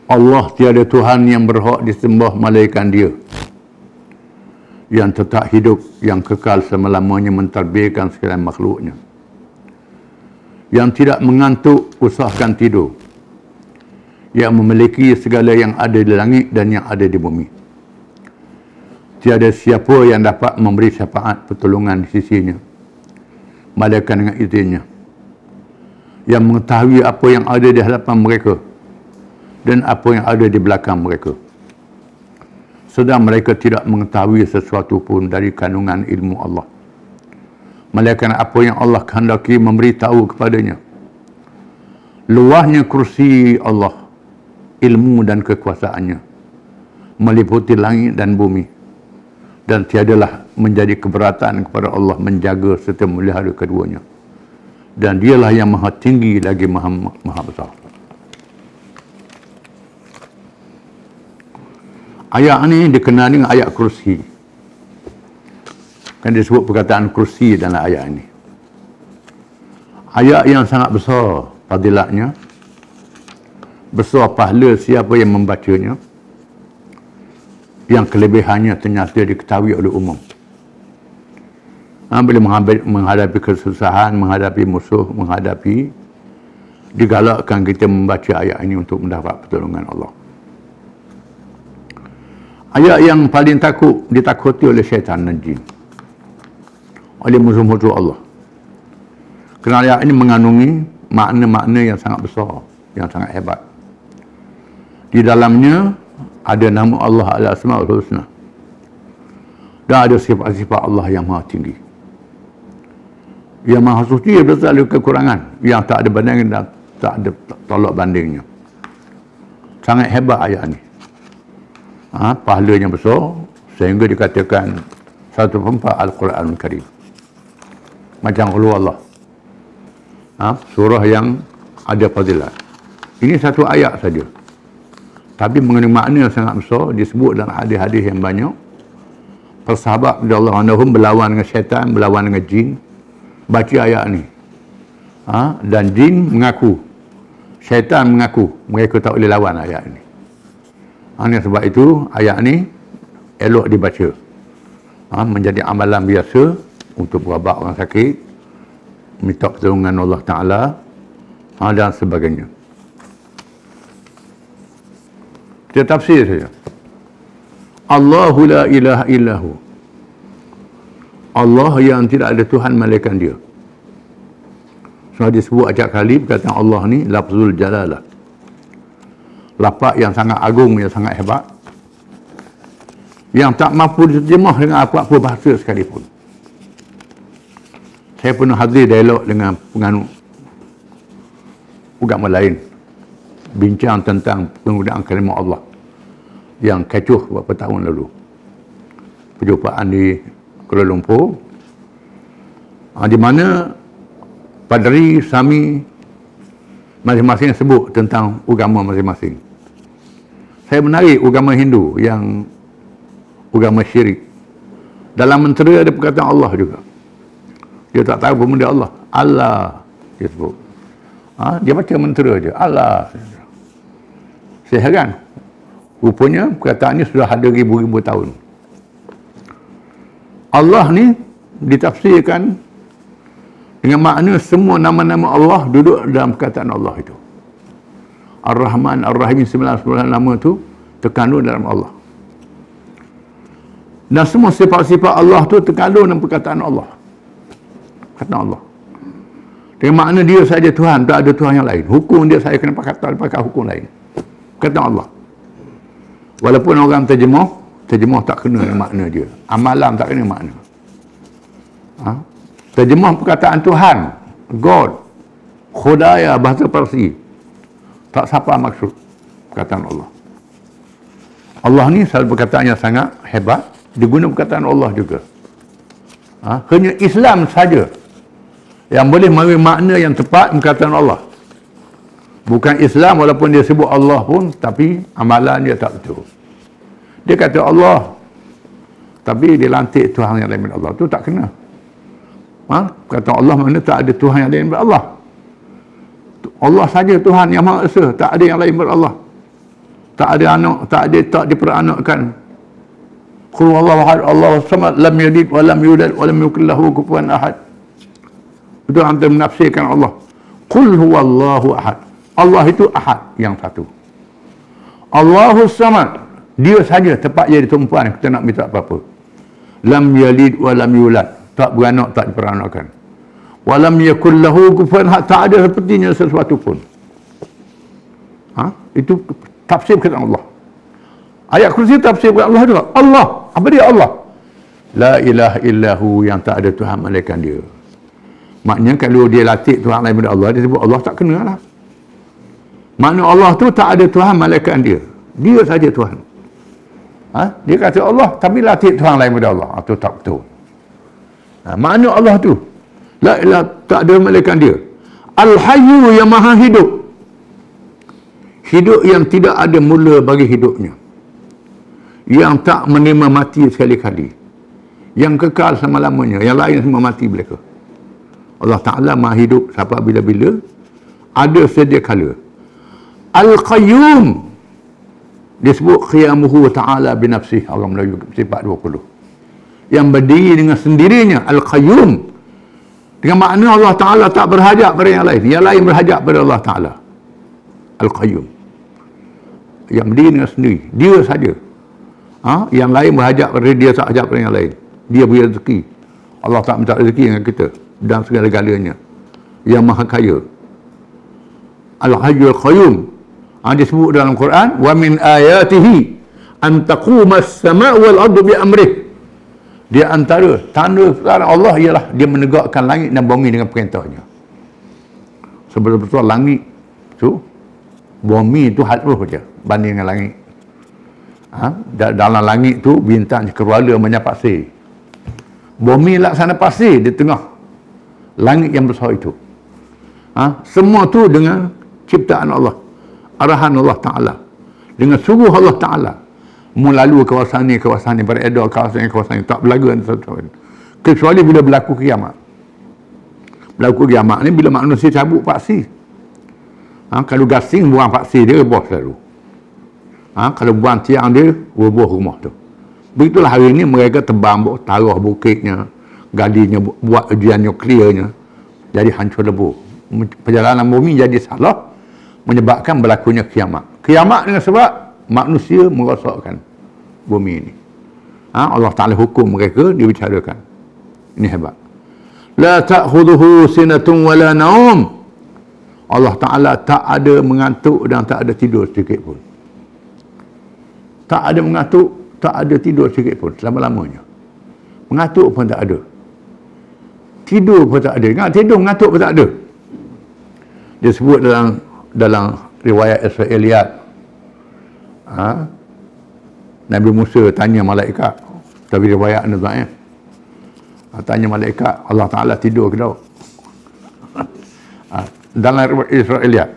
Allah tiada Tuhan yang berhak disembah melainkan Dia, yang tetap hidup, yang kekal selama-lamanya mentadbirkan sekalian makhluknya, yang tidak mengantuk usahakan tidur, yang memiliki segala yang ada di langit dan yang ada di bumi. Tiada siapa yang dapat memberi syafaat pertolongan di sisinya melainkan dengan izinnya, yang mengetahui apa yang ada di hadapan mereka dan apa yang ada di belakang mereka, sedang mereka tidak mengetahui sesuatu pun dari kandungan ilmu Allah, melainkan apa yang Allah kehendaki memberitahu kepadanya. Luahnya kursi Allah, ilmu dan kekuasaannya meliputi langit dan bumi, dan tiadalah menjadi keberatan kepada Allah menjaga serta melihara keduanya, dan Dialah yang maha tinggi lagi maha besar. Ayat ni dikenal dengan ayat kursi. Kan disebut perkataan kursi dalam ayat ini. Ayat yang sangat besar fadilatnya, besar pahala siapa yang membacanya, yang kelebihannya ternyata diketahui oleh umum. Bila menghadapi kesusahan, menghadapi musuh, digalakkan kita membaca ayat ini untuk mendapat pertolongan Allah. Ayat yang paling ditakuti oleh syaitan dan jin, oleh musuh-musuh Allah. Kerana ayat ini mengandungi makna-makna yang sangat besar, yang sangat hebat. Di dalamnya ada nama Allah Al-Asmaul Husna, dan ada sifat-sifat Allah yang maha tinggi, yang maha suci berasal dari kekurangan, yang tak ada banding dan tak ada tolak bandingnya. Sangat hebat ayat ini. Pahalanya besar sehingga dikatakan 1/4 Al-Quran Karim. Macam Qul Huwallah, surah yang ada fadilat. Ini satu ayat saja, tapi mengenai makna yang sangat besar, disebut dalam hadis-hadis yang banyak. Persahabat Allah anhum berlawan dengan syaitan, berlawan dengan jin, baca ayat ni. Dan jin mengaku, syaitan mengaku mereka tak boleh lawan ayat ni. Sebab itu ayat ni elok dibaca, menjadi amalan biasa untuk berubat orang sakit, minta pertolongan Allah Ta'ala, dan sebagainya. Kita tafsir saja. Allahu la ilaha illahu, Allah yang tidak ada Tuhan melainkan dia. So disebut acap kali perkataan Allah ni lafzul jalalah, lafaz yang sangat agung, yang sangat hebat, yang tak mampu diterjemah dengan apa-apa bahasa sekalipun. Saya pernah hadir dialog dengan penganut agama lain, bincang tentang penggunaan kalimah Allah yang kecoh beberapa tahun lalu. Perjumpaan di Kuala Lumpur, di mana padri, sami masing-masing sebut tentang agama masing-masing. Saya menarik agama Hindu yang agama syirik. Dalam mentera ada perkataan Allah juga. Dia tak tahu pun dia Allah. Allah dia sebut. Dia baca mentera je, Allah. Saya heran. Rupanya perkataan ini sudah ada ribu-ribu tahun. Allah ni ditafsirkan dengan makna semua nama-nama Allah duduk dalam perkataan Allah itu. Ar-Rahman, Ar-Rahim, 99 nama itu terkandung dalam Allah. Dan semua sifat-sifat Allah tu terkandung dalam perkataan Allah. Perkataan Allah. Dengan makna dia saja Tuhan, tak ada Tuhan yang lain. Hukum dia saya kena pakai hukum lain. Perkataan Allah. Walaupun orang terjemah tak kena dengan makna dia. Amalan tak kena makna. Terjemah perkataan Tuhan, God, Khodaya, bahasa Parsi, tak siapa maksud perkataan Allah. Allah ni selalu perkataan yang sangat hebat, diguna perkataan Allah juga. Hanya Islam saja yang boleh memberi makna yang tepat perkataan Allah. Bukan Islam walaupun dia sebut Allah pun, tapi amalan dia tak betul. Dia kata Allah, tapi dia lantik Tuhan yang lain daripada Allah. Itu tak kena. Kata Allah mana tak ada Tuhan yang lain daripada Allah. Allah saja Tuhan yang Maha Esa, tak ada yang lain daripada Allah. Tak ada anak, tak diperanakkan. Qul huwallahu ahad, Allahu samad, lam yalid wa lam yulad wa lam yakul lahu kufuwan ahad. Itu antara menafsirkan Allah. Qul huwallahu ahad. Allah itu ahad, yang satu. Allahu samad, dia saja tepat jadi tumpuan kita nak minta apa-apa. Lam yalid wa lam yulad, tak beranak, tak diperanakkan. Walam yakul lahu kufuwan ahad, tak ada sepertinya sesuatu pun. Itu tafsir perkataan Allah. Ayat kursi tafsir perkataan Allah juga. Allah, apa dia Allah? La ilaha illahu, yang tak ada Tuhan melainkan dia. Maknanya kalau dia latih Tuhan lain daripada Allah, dia sebut Allah, tak kena lah. Makna Allah tu tak ada Tuhan melainkan dia. Dia saja Tuhan. Dia kata Allah, tapi latih Tuhan lain daripada Allah. Itu tak betul. Makna Allah tu la ilaha, tak ada melainkan dia. Al-Hayyu, yang maha hidup. Hidup yang tidak ada mula bagi hidupnya. yang tak menerima mati sekali-kali, yang kekal selama-lamanya, yang lain semua mati mereka. Allah Ta'ala maha hidup sampai bila-bila, ada sedia kala. Al-Qayyum, disebut qiyamuhu ta'ala binafsih, orang Melayu sifat 20, yang berdiri dengan sendirinya. Al-Qayyum dengan makna Allah Ta'ala tak berhajat pada yang lain berhajat pada Allah Ta'ala. Al-Qayyum, yang berdiri dengan sendiri, dia saja. Yang lain berhajat pada dia, tak hajat pada yang lain. Dia beri rezeki, Allah tak minta rezeki dengan kita dan segala-galanya, yang maha kaya. Al-Hayyul Qayyum, disebut dalam Quran, wa min ayatihi an taquma as-sama' wal ardu bi amrih. Dia antara tanda kebesaran Allah ialah dia menegakkan langit dan bumi dengan perintahnya. Sebetul-betul langit tu, bumi tu halus saja banding dengan langit. Dalam langit tu bintang kerwala banyak pasir, bumi laksana pasir di tengah langit yang besar itu. Semua tu dengan ciptaan Allah, arahan Allah Ta'ala, dengan suruh Allah Ta'ala, melalui kawasan ni beredar kawasan ni, tak berlagu kecuali bila berlaku kiamat. Berlaku kiamat ni bila manusia cabut paksi. Kalau gasing buang paksi dia rebah selalu. Kalau buang tiang dia rebah rumah tu. Begitulah hari ni mereka tebang tarah bukitnya, galinya, buat ujian nukliernya, jadi hancur lebur. Perjalanan bumi jadi salah, menyebabkan berlakunya kiamat. Kiamat dengan sebab manusia merosakkan bumi ini. Allah Ta'ala hukum mereka, dibicarakan. Ini hebat. La ta'khuduhu sinatun wala naum. Allah Ta'ala tak ada mengantuk dan tak ada tidur sedikit pun. Tak ada mengantuk, tak ada tidur sedikit pun selama-lamanya. Mengantuk pun tak ada, tidur pun tak ada. Ingat, tidur mengantuk pun tak ada. Dia sebut dalam riwayat Israiliyat, Nabi Musa tanya malaikat, tapi riwayat ni dhaif. Tanya malaikat, Allah Ta'ala tidur ke tak? Dalam riwayat Israiliyat.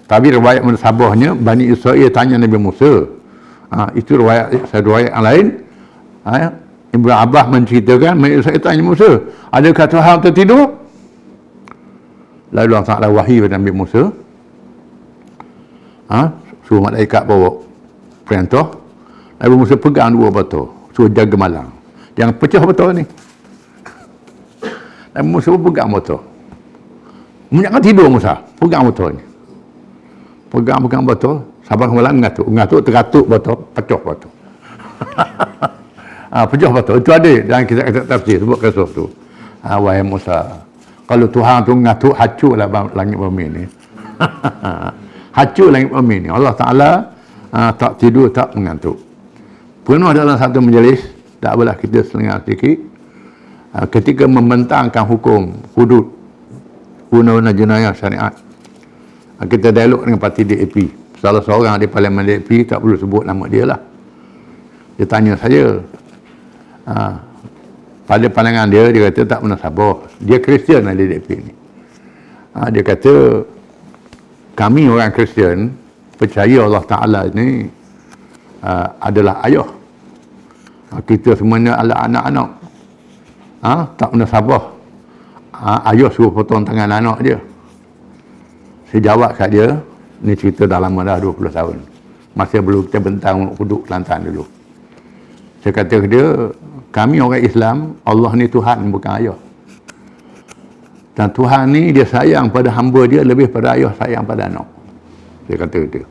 Tapi riwayat munsabahnya, Bani Israel tanya Nabi Musa. Itu riwayat yang lain. Ibnu Abbas menceritakan, Bani Israel tanya Musa, adakah Tuhan tertidur? Lalu Allah Ta'ala wahyu kepada Nabi Musa, suruh malaikat bawa perintah. Nabi Musa pegang dua botol, suruh jaga malam, jangan pecah botol ni. Nabi Musa pun pegang botol. Jangan tidur Musa, pegang botol ni, pegang botol, sabar malam ngatuk teratuk botol, pecah botol. Pecah botol itu ada dalam kitab tafsir, sebut kisah tu. Wahai Musa, kalau Tuhan tu ngatuk, hancurlah langit bumi ni. Hancur langit bumi ni. Allah Ta'ala tak tidur, tak mengantuk. Pernah dalam satu majlis, tak apalah kita selengah sedikit, ketika membentangkan hukum hudud undang-undang jenayah syariat, kita dialog dengan parti DAP. Salah seorang di Parlimen DAP, tak perlu sebut nama dia lah, dia tanya saya, pada pandangan dia kata tak pernah sabar. Dia Kristian lah di DAP ni. Dia kata, kami orang Kristian percaya Allah Ta'ala ni adalah ayah. Kita semuanya adalah anak-anak. Tak pernah sabar. Ayah suruh potong tangan anak dia. Saya jawab kat dia, ni cerita dah lama dah, 20 tahun. Masih belum kita bentang hudud Kelantan dulu. Saya kata ke dia, kami orang Islam, Allah ni Tuhan, bukan ayah. Dan Tuhan ni dia sayang pada hamba dia lebih pada ayah sayang pada anak. Saya kata ke dia.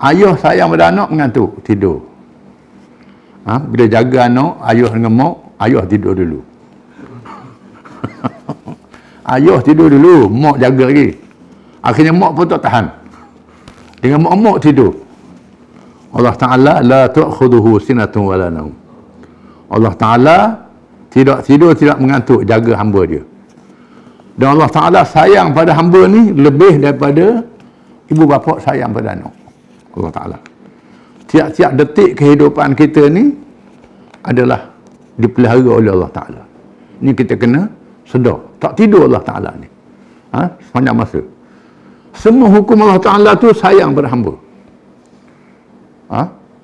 Ayah sayang pada anak, mengantuk, tidur. Bila jaga anak, ayah dengan mak, ayah tidur dulu. Ayah tidur dulu, mak jaga lagi. Akhirnya mak pun tak tahan. Dengan mak tidur. Allah Ta'ala la ta'khuduhu sinatun wala naum. Allah Ta'ala tidak tidur, tidak mengantuk, jaga hamba dia. Dan Allah Ta'ala sayang pada hamba ni lebih daripada ibu bapa sayang pada anak. Allah Ta'ala. Tiap-tiap detik kehidupan kita ni adalah dipelihara oleh Allah Ta'ala. Ni kita kena sedar. Tak tidur Allah Ta'ala ni. Sepanjang masa. Semua hukum Allah Ta'ala tu sayang pada hamba.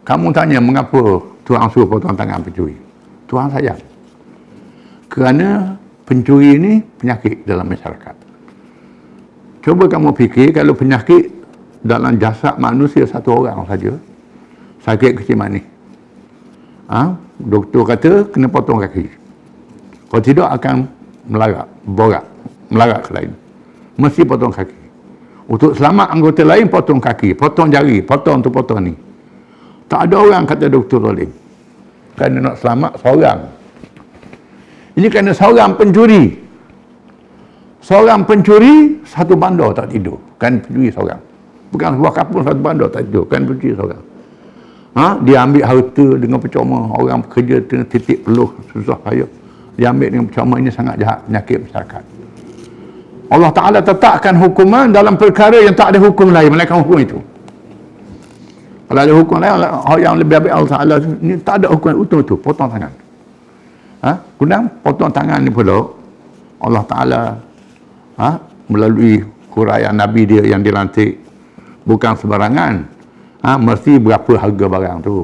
Kamu tanya mengapa Tuhan suruh potong tangan pencuri? Tuhan sayang. Kerana pencuri ini penyakit dalam masyarakat. Cuba kamu fikir kalau penyakit dalam jasad manusia satu orang saja, sakit kecil manis. Doktor kata kena potong kaki. Kalau tidak akan melarat ke lain. Mesti potong kaki. Untuk selamat anggota lain, potong kaki, potong jari, potong tu potong ni. Tak ada orang kata doktor zalim. Kerana nak selamat seorang. Ini kerana seorang pencuri. Seorang pencuri, satu bandar tak tidur. Kan pencuri seorang. Bukan sebuah kampung, satu bandar tak tidur. Kan pencuri seorang. Dia ambil harta dengan percuma. Orang bekerja dengan titik peluh, susah payah. Dia ambil dengan percuma. Ini sangat jahat, penyakit masyarakat. Allah Ta'ala tetapkan hukuman dalam perkara yang tak ada hukum lain, melainkan hukum itu. Kalau ada hukum lain, yang lebih baik Allah Ta'ala, ini tak ada hukum itu, potong tangan. Kemudian potong tangan ni pula, Allah Ta'ala melalui huraian Nabi dia yang dilantik, bukan sebarangan. Mesti berapa harga barang tu.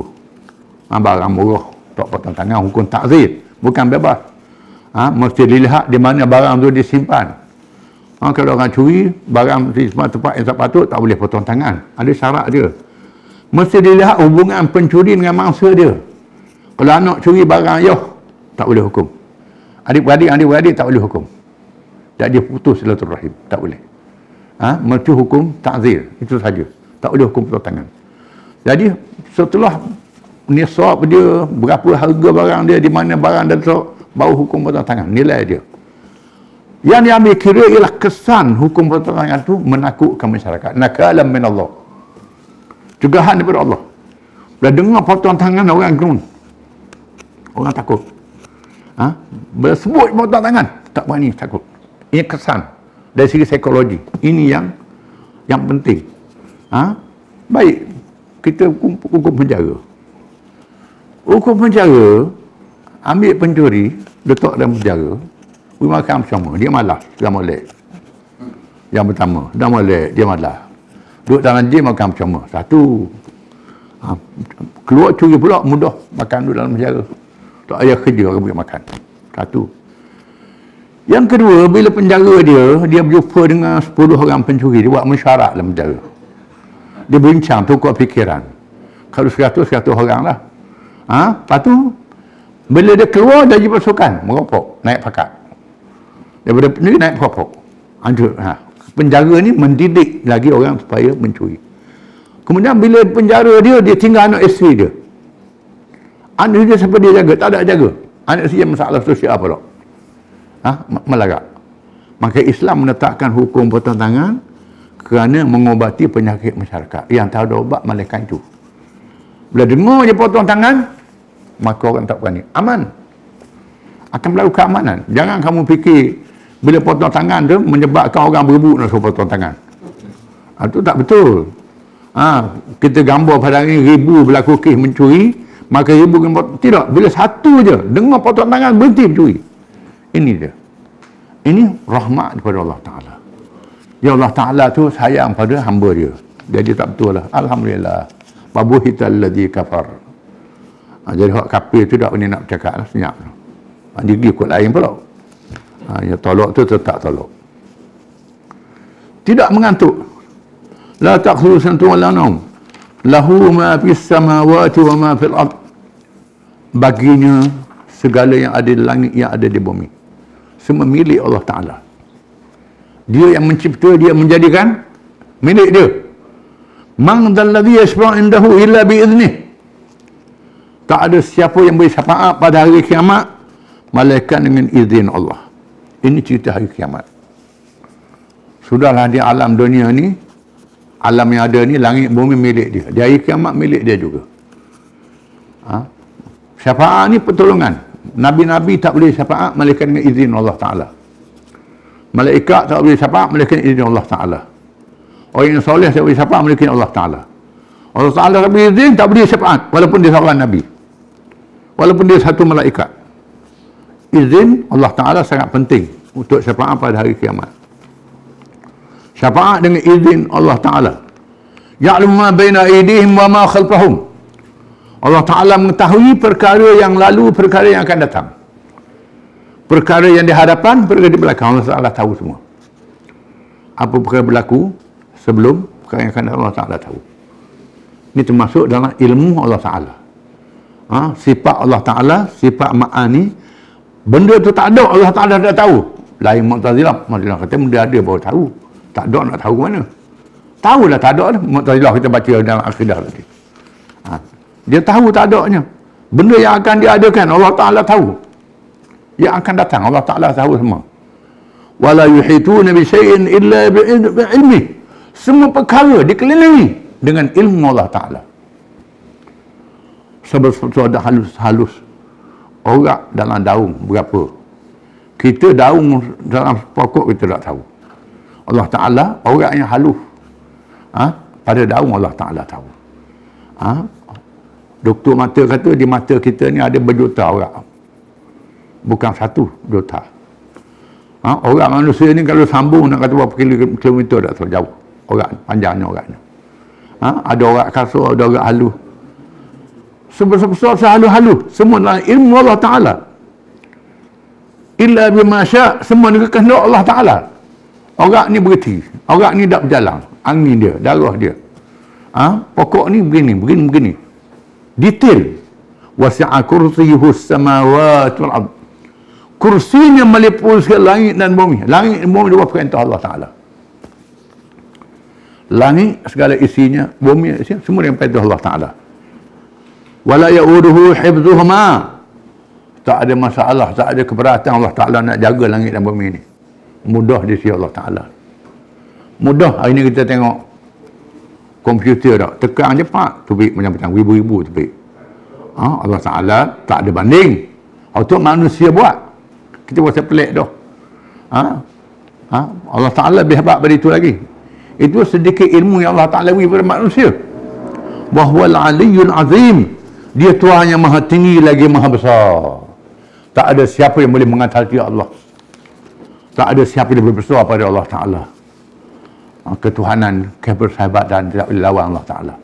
Barang murah, tak potong tangan, hukum takzir, bukan bebas. Mesti dilihat di mana barang tu disimpan. Kalau orang curi barang di tempat yang tak patut, tak boleh potong tangan. Ada syarat dia. Mesti dilihat hubungan pencuri dengan mangsa dia. Kalau anak curi barang tak boleh hukum. Adik-beradik tak boleh hukum. Jadi putus silaturahim, tak boleh. Mesti hukum takzir, itu saja. Tak boleh hukum potong tangan. Jadi setelah nisab dia, berapa harga barang dia, di mana barang dia letak, baru hukum potong tangan, nilai dia. Yang diambil kira ialah kesan hukum potong tangan itu menakutkan masyarakat. Nakalan min Allah. Cegahan daripada Allah. Bila dengar potong tangan, orang gerun. Orang takut. Bila sebut potong tangan, tak berani, takut. Ini kesan dari segi psikologi. Ini yang penting. Baik, kita hukum penjara. Hukum penjara, ambil pencuri, letak dalam penjara, makan bersama, dia malas, dia molek. Yang pertama, dia molek, dia malas. Duduk dalam jam makan bersama. Satu. Keluar curi pula mudah, makan duduk dalam penjara. Tak payah kerja, orang boleh makan. Satu. Yang kedua, bila penjara dia berjumpa dengan 10 orang pencuri, dia buat mesyuarat dalam penjara. Dia bincang, tukar fikiran. Kalau 100 orang lah. Lepas tu, bila dia keluar dari pasukan, merokok, naik pakat. Daripada pencuri naik merokok. Penjara ni mendidik lagi orang supaya mencuri. Kemudian bila penjara dia tinggal anak isteri dia. Anak dia siapa dia jaga? Tak ada jaga. Anak isteri masalah sosial apa tak? Melarat. Maka Islam menetapkan hukum potong tangan kerana mengobati penyakit masyarakat. Yang tak ada obat malaikat itu. Bila dengar je potong tangan, maka orang tak berani. Aman. Akan berlaku keamanan. Jangan kamu fikir bila potong tangan tu menyebabkan orang berebut nak suruh potong tangan. Itu tak betul. Kita gambar pada hari ini ribu berlaku kes mencuri, maka ribu tidak. Bila satu je dengar potong tangan, berhenti mencuri. Ini dia. Ini rahmat daripada Allah Ta'ala. Ya Allah Ta'ala tu sayang pada hamba dia. Jadi tak betul lah. Alhamdulillah. Babuhital ladzi kafar. Jadi hak kafir tu tak boleh nak bercakap lah, senyap. Dia pergi ikut lain pula. Ya tolak tu tetap tolak. Tidak mengantuk. La taqulu sanatu wala naum. Lahu ma fis samawati wa ma fil ard. Baginya segala yang ada di langit, yang ada di bumi. Semua milik Allah Ta'ala. Dia yang mencipta, dia menjadikan milik dia. Man dzalladzi yashfa'u indahu illa biiznih. Tak ada siapa yang beri syafaat pada hari kiamat malaikat dengan izin Allah. Ini cerita hari kiamat. Sudahlah di alam dunia ni, alam yang ada ni, langit bumi milik dia. Di hari kiamat milik dia juga. Syafaat ni pertolongan. Nabi-nabi tak boleh syafaat malaikat dengan izin Allah Ta'ala. Malaikat tak boleh syafaat malaikat dengan izin Allah Ta'ala. Orang yang soleh tak boleh syafaat malaikat dengan Allah Ta'ala. Allah Ta'ala tak boleh izin, tak boleh syafaat walaupun dia seorang Nabi. Walaupun dia satu malaikat. Izin Allah Ta'ala sangat penting untuk syafaat pada hari kiamat. Syafaat dengan izin Allah Ta'ala. Ya'lamu ma baina aydihim wa ma khalfahum. Allah Ta'ala mengetahui perkara yang lalu, perkara yang akan datang. Perkara yang di hadapan, perkara di belakang. Allah Ta'ala tahu semua. Apa perkara berlaku sebelum, perkara yang akan datang, Allah Ta'ala tahu. Ini termasuk dalam ilmu Allah Ta'ala. Sifat Allah Ta'ala, sifat ma'ani, benda tu tak ada, Allah Ta'ala dah tahu. Lain Mu'tazilah. Mu'tazilah kata benda ada baru tahu. Tak ada nak tahu ke mana. Tahulah tak ada. Mu'tazilah kita baca dalam akidah tadi. Dia tahu tak adanya. Benda yang akan diadakan Allah Ta'ala tahu. Yang akan datang Allah Ta'ala tahu semua. Wala yuhituna bi syai'in illa bi'ilmi. Semua perkara dikelilingi dengan ilmu Allah Ta'ala. Sebab ada halus-halus orang dalam daun berapa. Kita daun dalam pokok kita tak tahu. Allah Ta'ala orang yang halus. Pada daun Allah Ta'ala tahu. Doktor mata kata di mata kita ni ada berjuta orang. Bukan 1 juta. Orang manusia ni kalau sambung nak kata berapa kilometer tak tahu jauh. Orang panjangnya orang ni. Ada orang kasar, ada orang halus. Sebesar-besar sehalus-halus. Semua dalam ilmu Allah Ta'ala. Illa bima sya', semua dengan kehendak Allah Ta'ala. Orang ni berhenti. Orang ni tak berjalan. Angin dia, darah dia. Pokok ni begini. Detail. Wasi'a kursiyuhu samawati wal ard. Kursinya meliputi langit dan bumi. Langit dan bumi dua perintah Allah Ta'ala. Langit segala isinya, bumi isinya, semua dengan perintah Allah Ta'ala. Wala ya'uduhu hifdhuhuma. Tak ada masalah, tak ada keberatan Allah Ta'ala nak jaga langit dan bumi ni. Mudah di sisi Allah Ta'ala. Mudah. Hari ni kita tengok komputer tak, tekan cepat, tubik macam-macam, ribu-ribu tubik. Allah Ta'ala tak ada banding. Untuk manusia buat, kita rasa pelik dah. Allah Ta'ala lebih hebat pada itu lagi. Itu sedikit ilmu yang Allah Ta'ala beri pada manusia. Wahwal aliyyul azim. Dia Tuhan yang maha tinggi lagi maha besar. Tak ada siapa yang boleh mengatasi Allah. Tak ada siapa yang lebih besar pada Allah Ta'ala. Ketuhanan, kebersahabatan tidak boleh lawan Allah Ta'ala.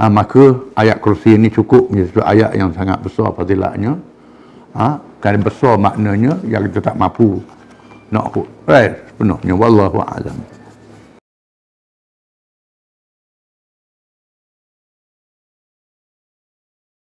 Maka ayat kursi ini cukup menjadi ayat yang sangat besar fadilatnya. Kerana besar maknanya yang kita tak mampu nak sepenuhnya. Wallahu a'lam.